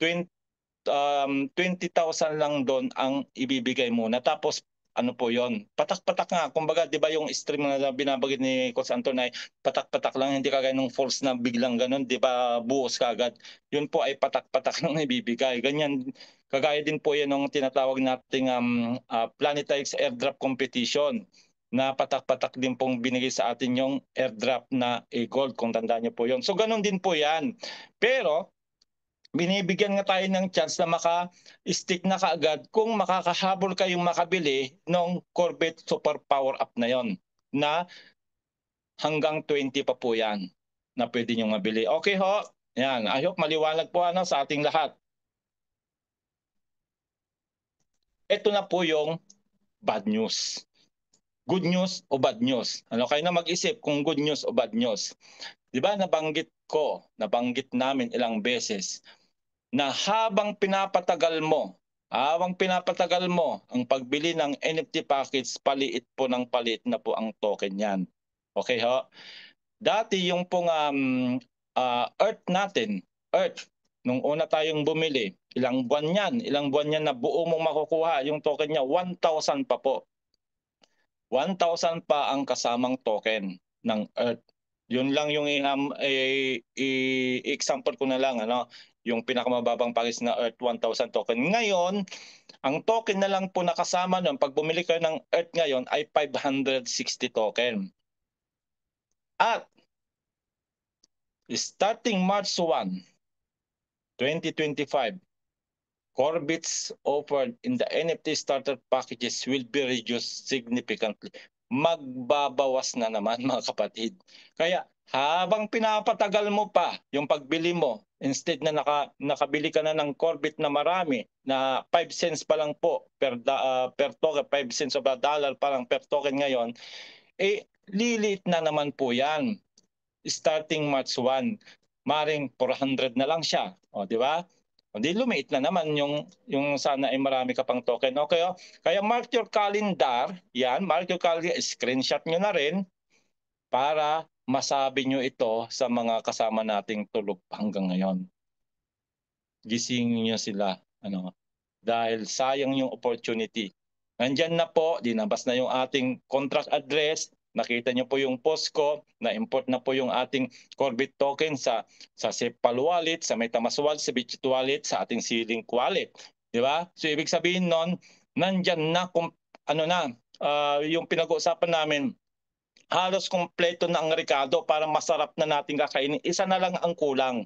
20,000 lang doon ang ibibigay muna. Tapos ano po yon, patak-patak nga. Kumbaga, di ba yung stream na binabagit ni Coach Anton ay patak-patak lang, hindi kagaya ng false na biglang ganun, di ba, buhos kagad. Yun po ay patak-patak lang ibibigay. Ganyan, kagaya din po yan ng tinatawag nating Planetix airdrop competition, na patak-patak din pong binigay sa atin yung airdrop na gold, kung tandaan niyo po yon. So ganun din po yan. Pero binibigyan nga tayo ng chance na maka-stick na kaagad kung makakahabol kayong makabili ng Corbit Super Power Up na yon, na hanggang 20 pa po yan na pwede nyo mabili. Okay ho? Yan. I hope maliwanag po sa ating lahat. Ito na po yung bad news. Good news o bad news? Kayo na mag-isip kung good news o bad news. Di ba nabanggit namin ilang beses na habang pinapatagal mo ang pagbili ng NFT package, paliit na po ang token yan. Okay ho? Dati yung pong Earth natin, nung una tayong bumili, ilang buwan yan na buo mong makukuha yung token niya, 1,000 pa po. 1,000 pa ang kasamang token ng Earth. Yun lang yung example ko na lang, yung pinakamababang package na Earth 1,000 token. Ngayon, ang token na lang po nakasama nun, pag bumili kayo ng Earth ngayon, ay 560 token. At starting March 1, 2025, Corbits offered in the NFT starter packages will be reduced significantly. Magbabawas na naman, mga kapatid. Kaya habang pinapatagal mo pa yung pagbili mo, instead na nakabili ka na ng Corbit na marami, na 5 cents pa lang po per token, 5 cents of a dollar pa lang per token ngayon, lilit na naman po yan. Starting March 1, maring 400 na lang siya. Di ba? Hindi, lumiit na naman yung sana ay marami ka pang token. Okay, kaya mark your calendar, mark your calendar, screenshot nyo na rin para masabi nyo ito sa mga kasama nating tulog hanggang ngayon. Gisingin nyo sila, dahil sayang yung opportunity. Nandyan na po, dinabas na yung ating contract address. Nakita niyo po yung post ko, na-import na po yung ating Corbit token sa SafePal wallet, sa MetaMask wallet, sa Bitget wallet, sa ating C-Link wallet. Di ba? So ibig sabihin nun, nandyan na kung yung pinag-uusapan namin, halos kompleto na ang rekado para masarap na nating kakainin. Isa na lang ang kulang.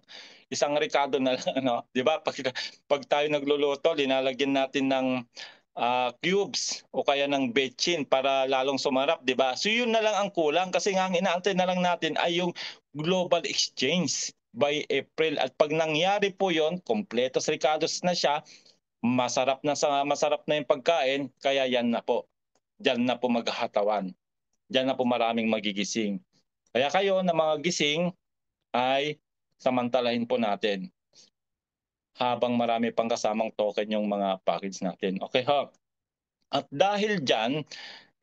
Isang rekado na lang, di ba? Pag tayo nagluluto, linalagyan natin ng cubes o kaya ng betchin para lalong sumarap, di ba? So yun na lang ang kulang, kasi nga ang inaantay na lang natin ay yung global exchange by April. At pag nangyari po yon, kompletos recados na siya, masarap na yung pagkain, kaya yan na po. Diyan na po maghahatawan. Diyan na po maraming magigising. Kaya kayo na mga gising ay samantalahin po natin habang marami pang kasamang token yung mga package natin. Okay ho? At dahil dyan,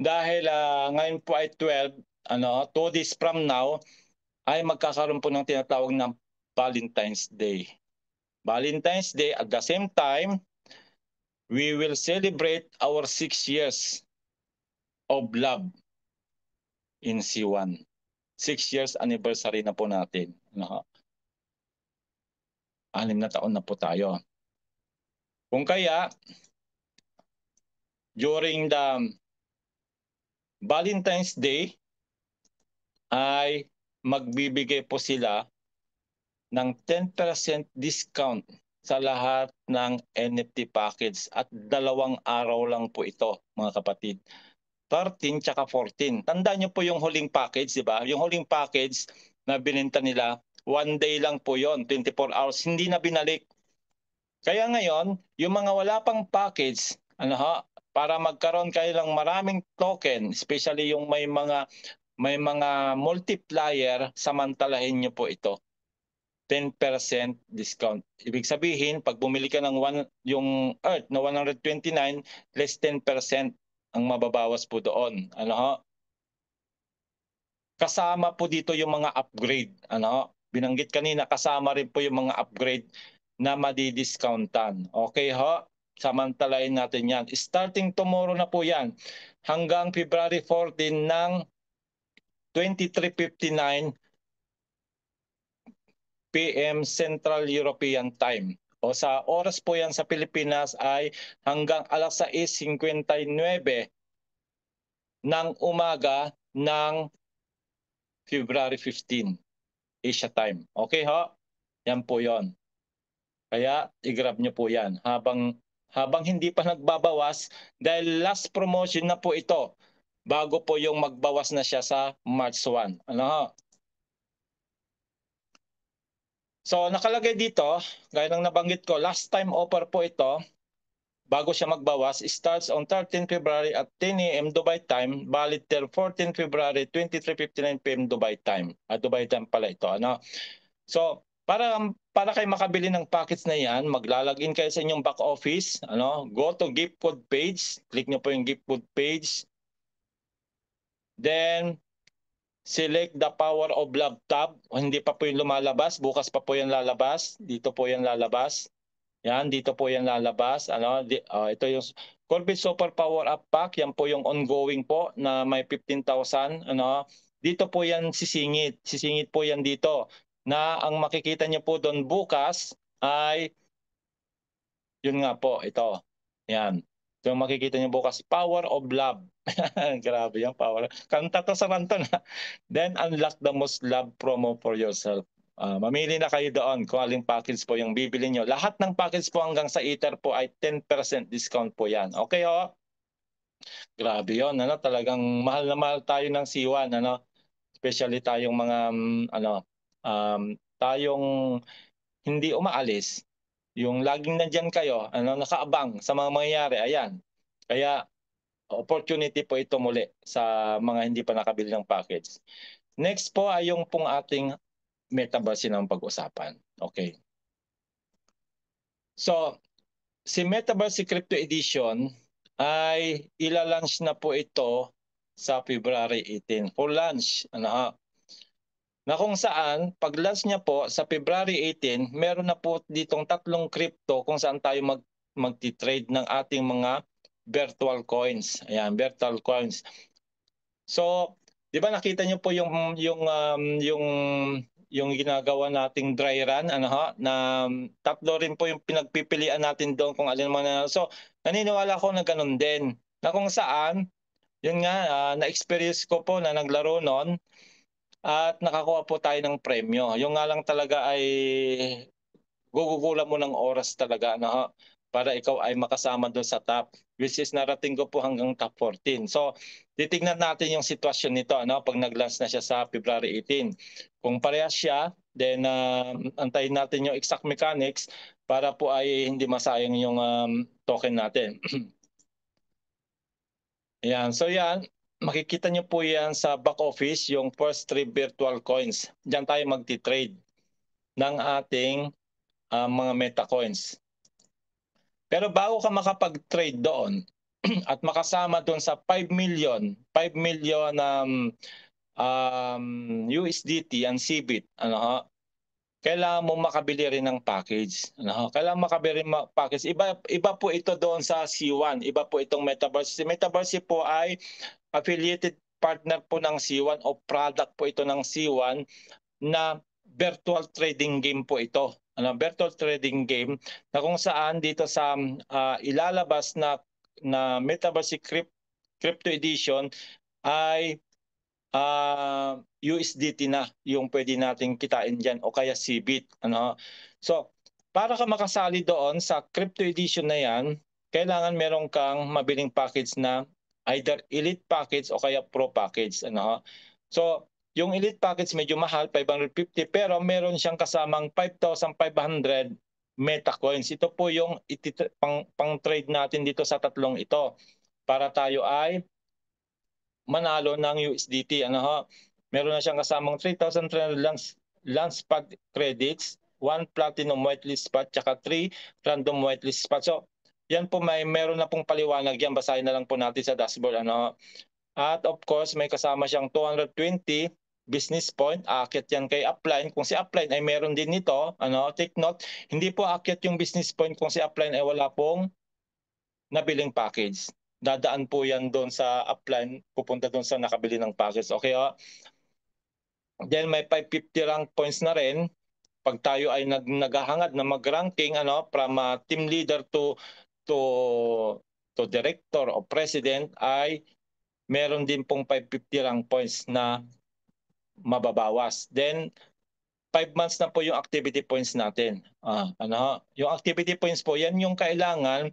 ngayon po ay 12, 2 days from now, ay magkakaroon po ng tinatawag na Valentine's Day. Valentine's Day, at the same time, we will celebrate our 6 years of love in C1. 6 years anniversary na po natin. 6 na taon na po tayo. Kung kaya, during the Valentine's Day, ay magbibigay po sila ng 10% discount sa lahat ng NFT package at 2 araw lang po ito, mga kapatid. 13 tsaka 14. Tandaan niyo po yung huling package, di ba? Yung huling package na binenta nila, 1 day lang po yon, 24 hours, hindi na binalik. Kaya ngayon, yung mga wala pang package, para magkaroon kayo ng maraming token, especially yung may mga multiplier, samantalahin niyo po ito. 10% discount. Ibig sabihin, pag bumili ka ng yung Earth na 129, less 10% ang mababawas po doon. Kasama po dito yung mga upgrade. Binanggit kanina, kasama rin po yung mga upgrade na madidiscountan. Okay ho? Samantalahin natin yan. Starting tomorrow na po yan. Hanggang February 14 ng 23:59 PM Central European Time. O sa oras po yan sa Pilipinas ay hanggang alas 6:59 ng umaga ng February 15, Asia Time. Okay ho? Yan po yon. Kaya i-grab nyo po yan habang hindi pa nagbabawas dahil last promotion na po ito bago po yung magbawas na siya sa March 1. So nakalagay dito, gaya ng nabanggit ko, last time offer po ito, bago siya magbawas, starts on 13 February at 10 a.m. Dubai time, valid till 14 February, 23:59 p.m. Dubai time. Dubai time pala ito. So para kayo makabili ng packets na yan, maglalagin kayo sa inyong back office, go to gift code page, click nyo po yung gift code page, then select the Power of Love tab. Hindi pa po yung lumalabas. Bukas pa po yan lalabas. Dito po yan lalabas. Yan, dito po yan lalabas. Ito yung Corvette Super Power Up Pack. Yan po yung ongoing po na may 15,000. Dito po yan sisingit. Sisingit po yan dito. Na ang makikita niyo po doon bukas ay yun nga po, ito. Yan. So makikita niyo bukas, Power of Love. Grabe yan, power. Kanta to sa kanto na. Then unlock the most love promo for yourself. Mamili na kayo doon kung aling package po yung bibili nyo. Lahat ng package po hanggang sa Ether po ay 10% discount po yan. Okay ho? Grabe yun. Talagang mahal na mahal tayo ng C1. Especially tayong mga tayong hindi umaalis. Yung laging nandyan kayo, nakaabang sa mga mangyayari. Ayan. Kaya opportunity po ito muli sa mga hindi pa nakabili ng package. Next po ay yung pong ating Metaverse ng pag-usapan. Okay. So, si Metaverse Crypto Edition ay ila-launch na po ito sa February 18 for launch. Na kung saan, pag-launch niya po sa February 18, meron na po ditong 3 crypto kung saan tayo magti-trade ng ating mga virtual coins. Ayan, virtual coins. So, 'di ba nakita niyo po yung ginagawa nating dry run na 3 rin po yung pinagpipilian natin doon kung alin man. So, naniniwala ako na ganun din. Na kung saan, yun nga, na-experience ko po na naglaro noon at nakakuha po tayo ng premyo. Yung nga lang talaga ay gugugulan mo ng oras talaga para ikaw ay makasama doon sa top, which is narating ko po hanggang top 14. So titignan natin yung sitwasyon nito pag nag-launch na siya sa February 18. Kung parehas siya, then antayin natin yung exact mechanics para po ay hindi masayang yung token natin. Ayan, so yan, makikita nyo po yan sa back office, yung first 3 virtual coins. Diyan tayo magti-trade ng ating mga meta coins. Pero bago ka makapag-trade doon at makasama doon sa 5 million USDT and CBIT, kailangan mo makabili rin ng package. Kailangan makabili ng package. Iba po ito doon sa C1. Iba po itong Metaverse. Si Metaverse po ay affiliated partner po ng C1 o product po ito ng C1 na virtual trading game po ito. virtual trading game na kung saan dito sa ilalabas na Metaverse Crypto Edition ay USDT na yung pwede nating kitain diyan o kaya CBIT, ano. So, para ka makasali doon sa crypto edition na 'yan, kailangan meron kang mabiling package na either elite package o kaya pro package, ano. So, yung elite package medyo mahal, 550, pero meron siyang kasamang 5,500 Meta coins. Ito po yung pang-trade natin dito sa tatlong ito para tayo ay manalo ng USDT. Ano ho? Meron na siyang kasamang 3,300 launchpad credits, 1 platinum whitelist spot, tsaka 3 random whitelist spot. So, yan po meron na pong paliwanag yan. Basahin na lang po natin sa dashboard. Ano ho? At of course, may kasama siyang 220 business point. Aakyat yan kay upline. Kung si upline ay meron din nito, ano, take note, hindi po aakyat yung business point kung si upline ay wala pong nabiling package. Dadaan po yan doon sa upline, pupunta doon sa nakabili ng package. Okay, oh. Then may 550 rank points na rin pag tayo ay naghahangad na mag-ranking, ano, from team leader to director o president, ay meron din pong 550 rank points na mababawas. Then 5 months na po yung activity points natin. Yung activity points po, yan yung kailangan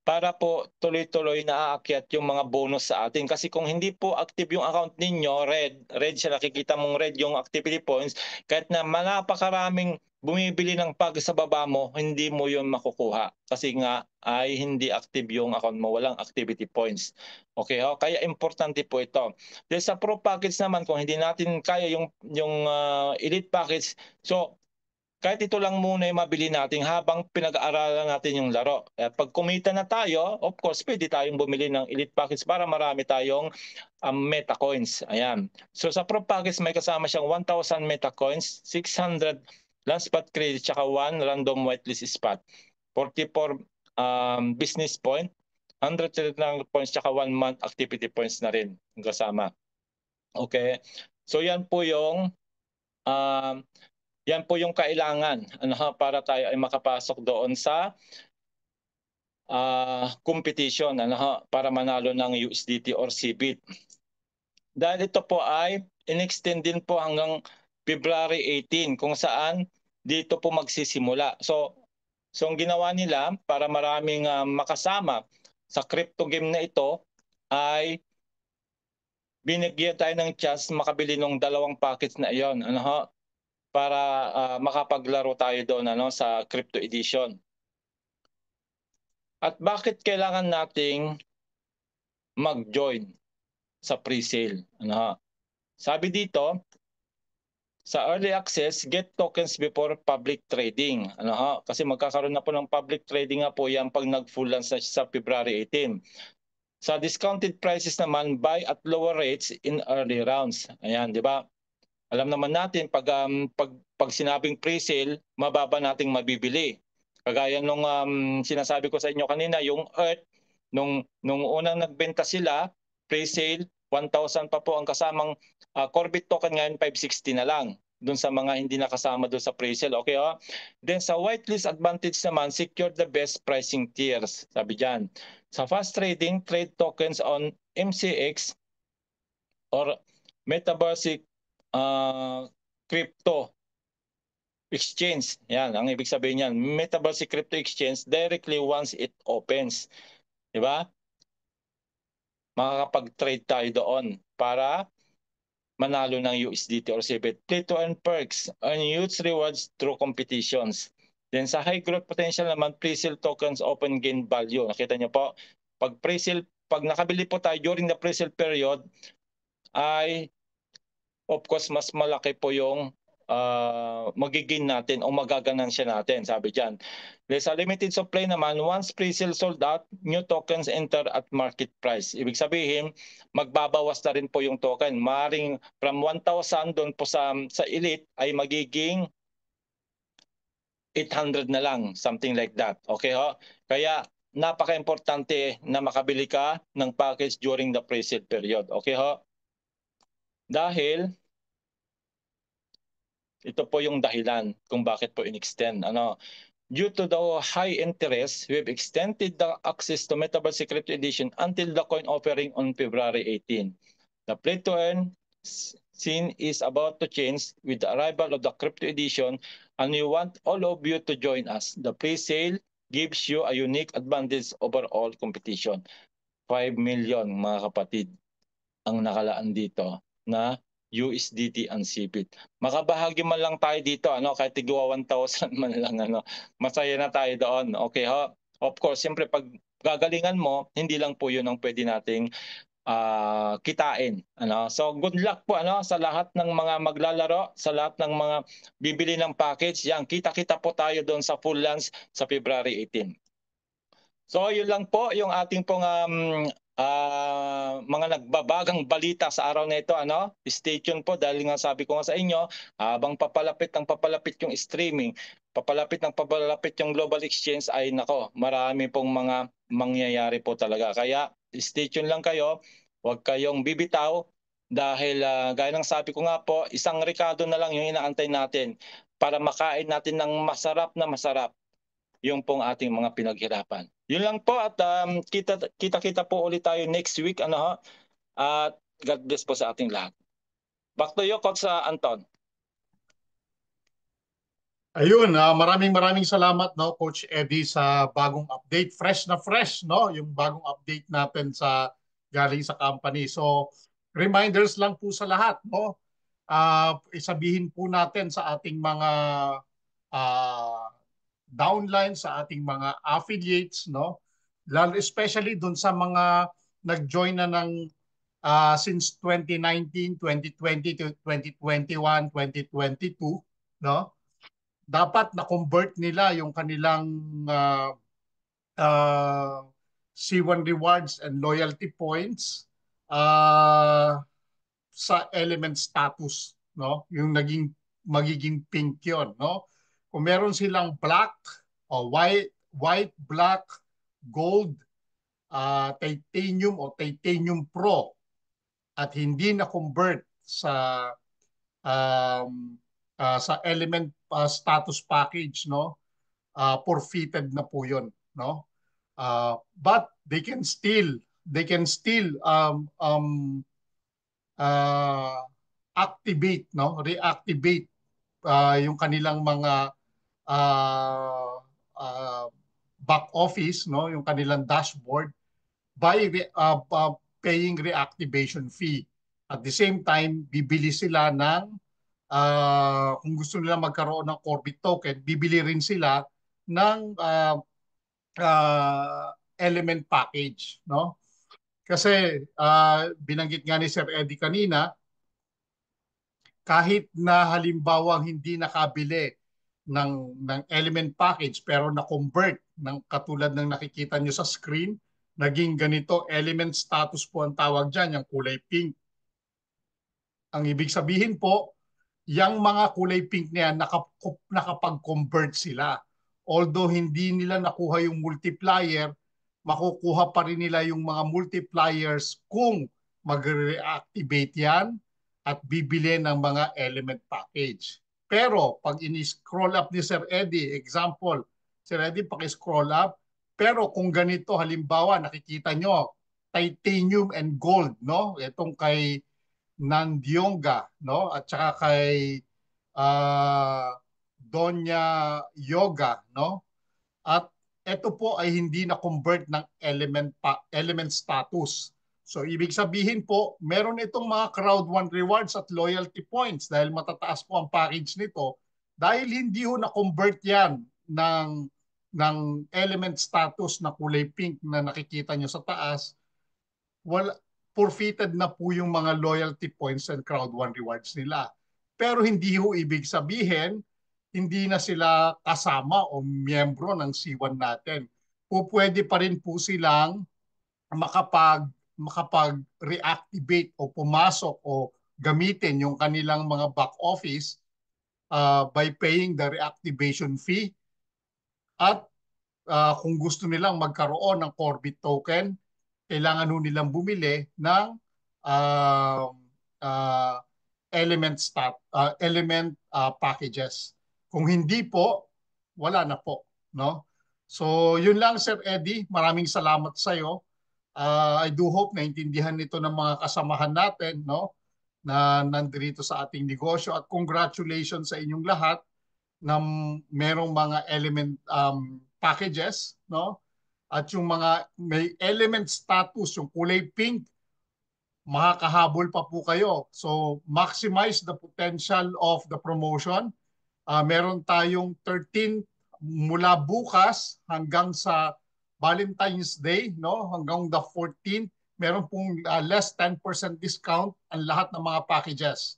para po tuloy-tuloy na aakyat yung mga bonus sa atin. Kasi kung hindi po active yung account ninyo, red siya, nakikita mong red yung activity points, kahit na napakaraming bumibili ng pag sa baba mo, hindi mo yun makukuha. Kasi nga ay hindi active yung account mo, walang activity points. Okay, ho? Kaya importante po ito. Dahil sa pro package naman, kung hindi natin kaya yung elite package, so kahit ito lang muna yung mabili natin habang pinag-aaralan natin yung laro. At pag kumita na tayo, of course, pwede tayong bumili ng elite package para marami tayong meta coins. Ayan. So sa pro package may kasama siyang 1,000 meta coins, 600 land spot credit, tsaka 1 random whitelist spot. 44 business point, 100 points, tsaka 1 month activity points na rin kasama. Okay. So yan po yung yan po yung kailangan, ano, para tayo ay makapasok doon sa competition, ano, para manalo ng USDT or CBIT. Dahil ito po ay in-extend din po hanggang February 18 kung saan dito po magsisimula. So ang ginawa nila para maraming makasama sa crypto game na ito ay binigyan tayo ng chance makabili ng dalawang package na iyon, ano, para makapaglaro tayo doon, ano, sa crypto edition. At bakit kailangan nating mag-join sa pre-sale? Ano? Sabi dito, sa early access, get tokens before public trading. Ano? Kasi magkakaroon na po ng public trading nga po yan pag nag-full launch na sa February 18. Sa discounted prices naman, buy at lower rates in early rounds. Ayan, di ba? Alam naman natin pag sinabing pre-sale, mababa nating mabibili. Kagaya nung sinasabi ko sa inyo kanina, yung Earth, nung unang nagbenta sila, pre-sale, 1,000 pa po ang kasamang Corbit token, ngayon 560 na lang doon sa mga hindi nakasama doon sa pre-sale. Okay, oh? Then sa whitelist advantage naman, secure the best pricing tiers. Sabi dyan. Sa fast trading, trade tokens on MCX or Metaverse crypto exchange. Yan, ang ibig sabihin niyan, Metaverse crypto exchange directly once it opens. Di ba? Makakapag-trade tayo doon para manalo ng USDT or CBIT. Play to earn perks, earn huge rewards through competitions. Then sa high growth potential naman, pre-sale tokens open gain value. Nakita niyo po, pag pre-sale, pag nakabili po tayo during the pre-sale period, ay of course mas malaki po yung magiging natin o magaganansya natin, sabi dyan. Sa limited supply naman, once pre-sale sold out, new tokens enter at market price. Ibig sabihin, magbabawas na rin po yung token. Maring from 1,000 doon po sa elite ay magiging 800 na lang, something like that. Okay ho? Kaya napaka-importante na makabili ka ng package during the pre-sale period. Okay ho? Dahil Ito po yung dahilan kung bakit po in-extend. Due to the high interest, we've extended the access to Metaverse Crypto Edition until the coin offering on February 18. The play to earn scene is about to change with the arrival of the Crypto Edition, and we want all of you to join us. The pre-sale gives you a unique advantage over all competition. 5 million mga kapatid ang nakalaan dito na USDT ang sipit. Makabahagi man lang tayo dito, kahit tigwa 1,000 man lang, masaya na tayo doon. Okay ho? Of course, siyempre pag gagalingan mo, hindi lang po yun ang pwede nating kitain. So good luck po sa lahat ng mga maglalaro, sa lahat ng mga bibili ng package. Yan, kita-kita po tayo doon sa full launch sa February 18. So yun lang po yung ating pong mga nagbabagang balita sa araw na ito. Stay tuned po dahil nga sabi ko nga sa inyo, habang papalapit yung streaming, papalapit yung global exchange, ay nako, marami pong mga mangyayari po talaga. Kaya stay tuned lang kayo, huwag kayong bibitaw dahil gaya ng sabi ko nga po, isang rekado na lang yung inaantay natin para makain natin ng masarap na masarap yung pong ating mga pinaghirapan. Yun lang po at kita-kita po ulit tayo next week. At God bless po sa ating lahat. Back to you, Coach Anton. Ayun, maraming salamat, no, Coach Eddie, sa bagong update. Fresh na fresh, no, yung bagong update natin sa galing sa company. So, reminders lang po sa lahat, no. Isabihin po natin sa ating mga uh, downline, sa ating mga affiliates, no, lalo especially dun sa mga nag-join na ng since 2019, 2020 to 2021, 2022, no? Dapat na-convert nila yung kanilang uh, C1 rewards and loyalty points uh, sa element status, no? Yung magiging pink 'yon, no? Kung meron silang black o white, black, gold, titanium o titanium pro at hindi na convert um, sa element status package, no, forfeited na po 'yon, no. But they can still uh, activate, no, reactivate yung kanilang mga uh, uh, back office, no, yung kanilang dashboard by paying reactivation fee. At the same time, bibili sila ng kung gusto nila magkaroon ng Corbit token, bibili rin sila ng element package, no? Kasi binanggit nga ni Sir Eddie kanina, kahit na halimbawa hindi nakabili ng element package pero na-convert ng katulad ng nakikita nyo sa screen, naging ganito, element status po ang tawag dyan, yung kulay pink. Ang ibig sabihin po, yung mga kulay pink niya nakapag-convert sila. Although hindi nila nakuha yung multiplier, makukuha pa rin nila yung mga multipliers kung mag-reactivate yan at bibili ng mga element package. Pero pag ini-scroll up ni Sir Eddie, example, Sir Eddie, paki-scroll up, pero kung ganito, halimbawa, nakikita nyo, titanium and gold, no? Itong kay Nandionga, no? At saka kay Donya Yoga, no? At ito po ay hindi na convert ng element status. So ibig sabihin po, meron itong mga crowd one rewards at loyalty points dahil matataas po ang package nito dahil hindi ho na convert yan ng element status na kulay pink na nakikita nyo sa taas. Wala, forfeited na po yung mga loyalty points and crowd one rewards nila. Pero hindi ho ibig sabihin hindi na sila kasama o miyembro ng C1 natin. Pwede pa rin po silang makapag-reactivate o pumasok o gamitin yung kanilang mga back office by paying the reactivation fee. At kung gusto nilang magkaroon ng Corbit token, kailangan ho nilang bumili ng uh, uh, element packages. Kung hindi po, wala na po, no? So, yun lang Sir Eddie, maraming salamat sa iyo. I do hope na intindihan nito ng mga kasamahan natin, no? Na nandito sa ating negosyo at congratulations sa inyong lahat na merong mga element packages, no? At yung mga may element status, yung kulay pink, makakahabol pa po kayo. So maximize the potential of the promotion. Meron tayong 13 mula bukas hanggang sa Valentine's Day, no? Hanggang the 14th, meron pong less 10% discount ang lahat ng mga packages.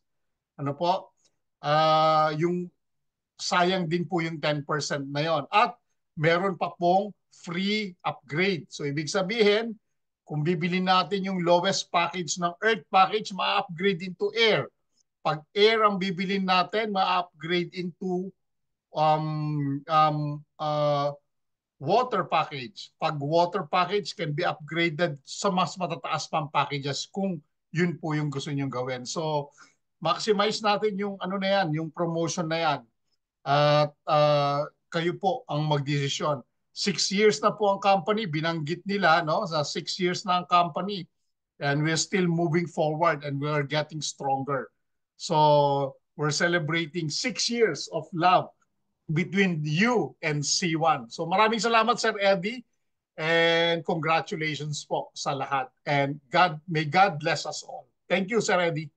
Ano po? Yung sayang din po yung 10% na yon. At meron pa pong free upgrade. So ibig sabihin, kung bibili natin yung lowest package ng Earth package, ma-upgrade into Air. Pag Air ang bibilin natin, ma-upgrade into um, um, uh, water package. Pag water package can be upgraded sa mas matataas pang packages kung yun po yung gusto nyong gawin. So maximize natin yung ano na yan, yung promotion na yan. At kayo po ang magdesisyon. 6 years na po ang company, binanggit nila, no? Sa 6 years na ang company, and we're still moving forward and we're getting stronger. So we're celebrating 6 years of love between you and C1. So maraming salamat Sir Eddie, and congratulations po sa lahat. And may God bless us all. Thank you Sir Eddie.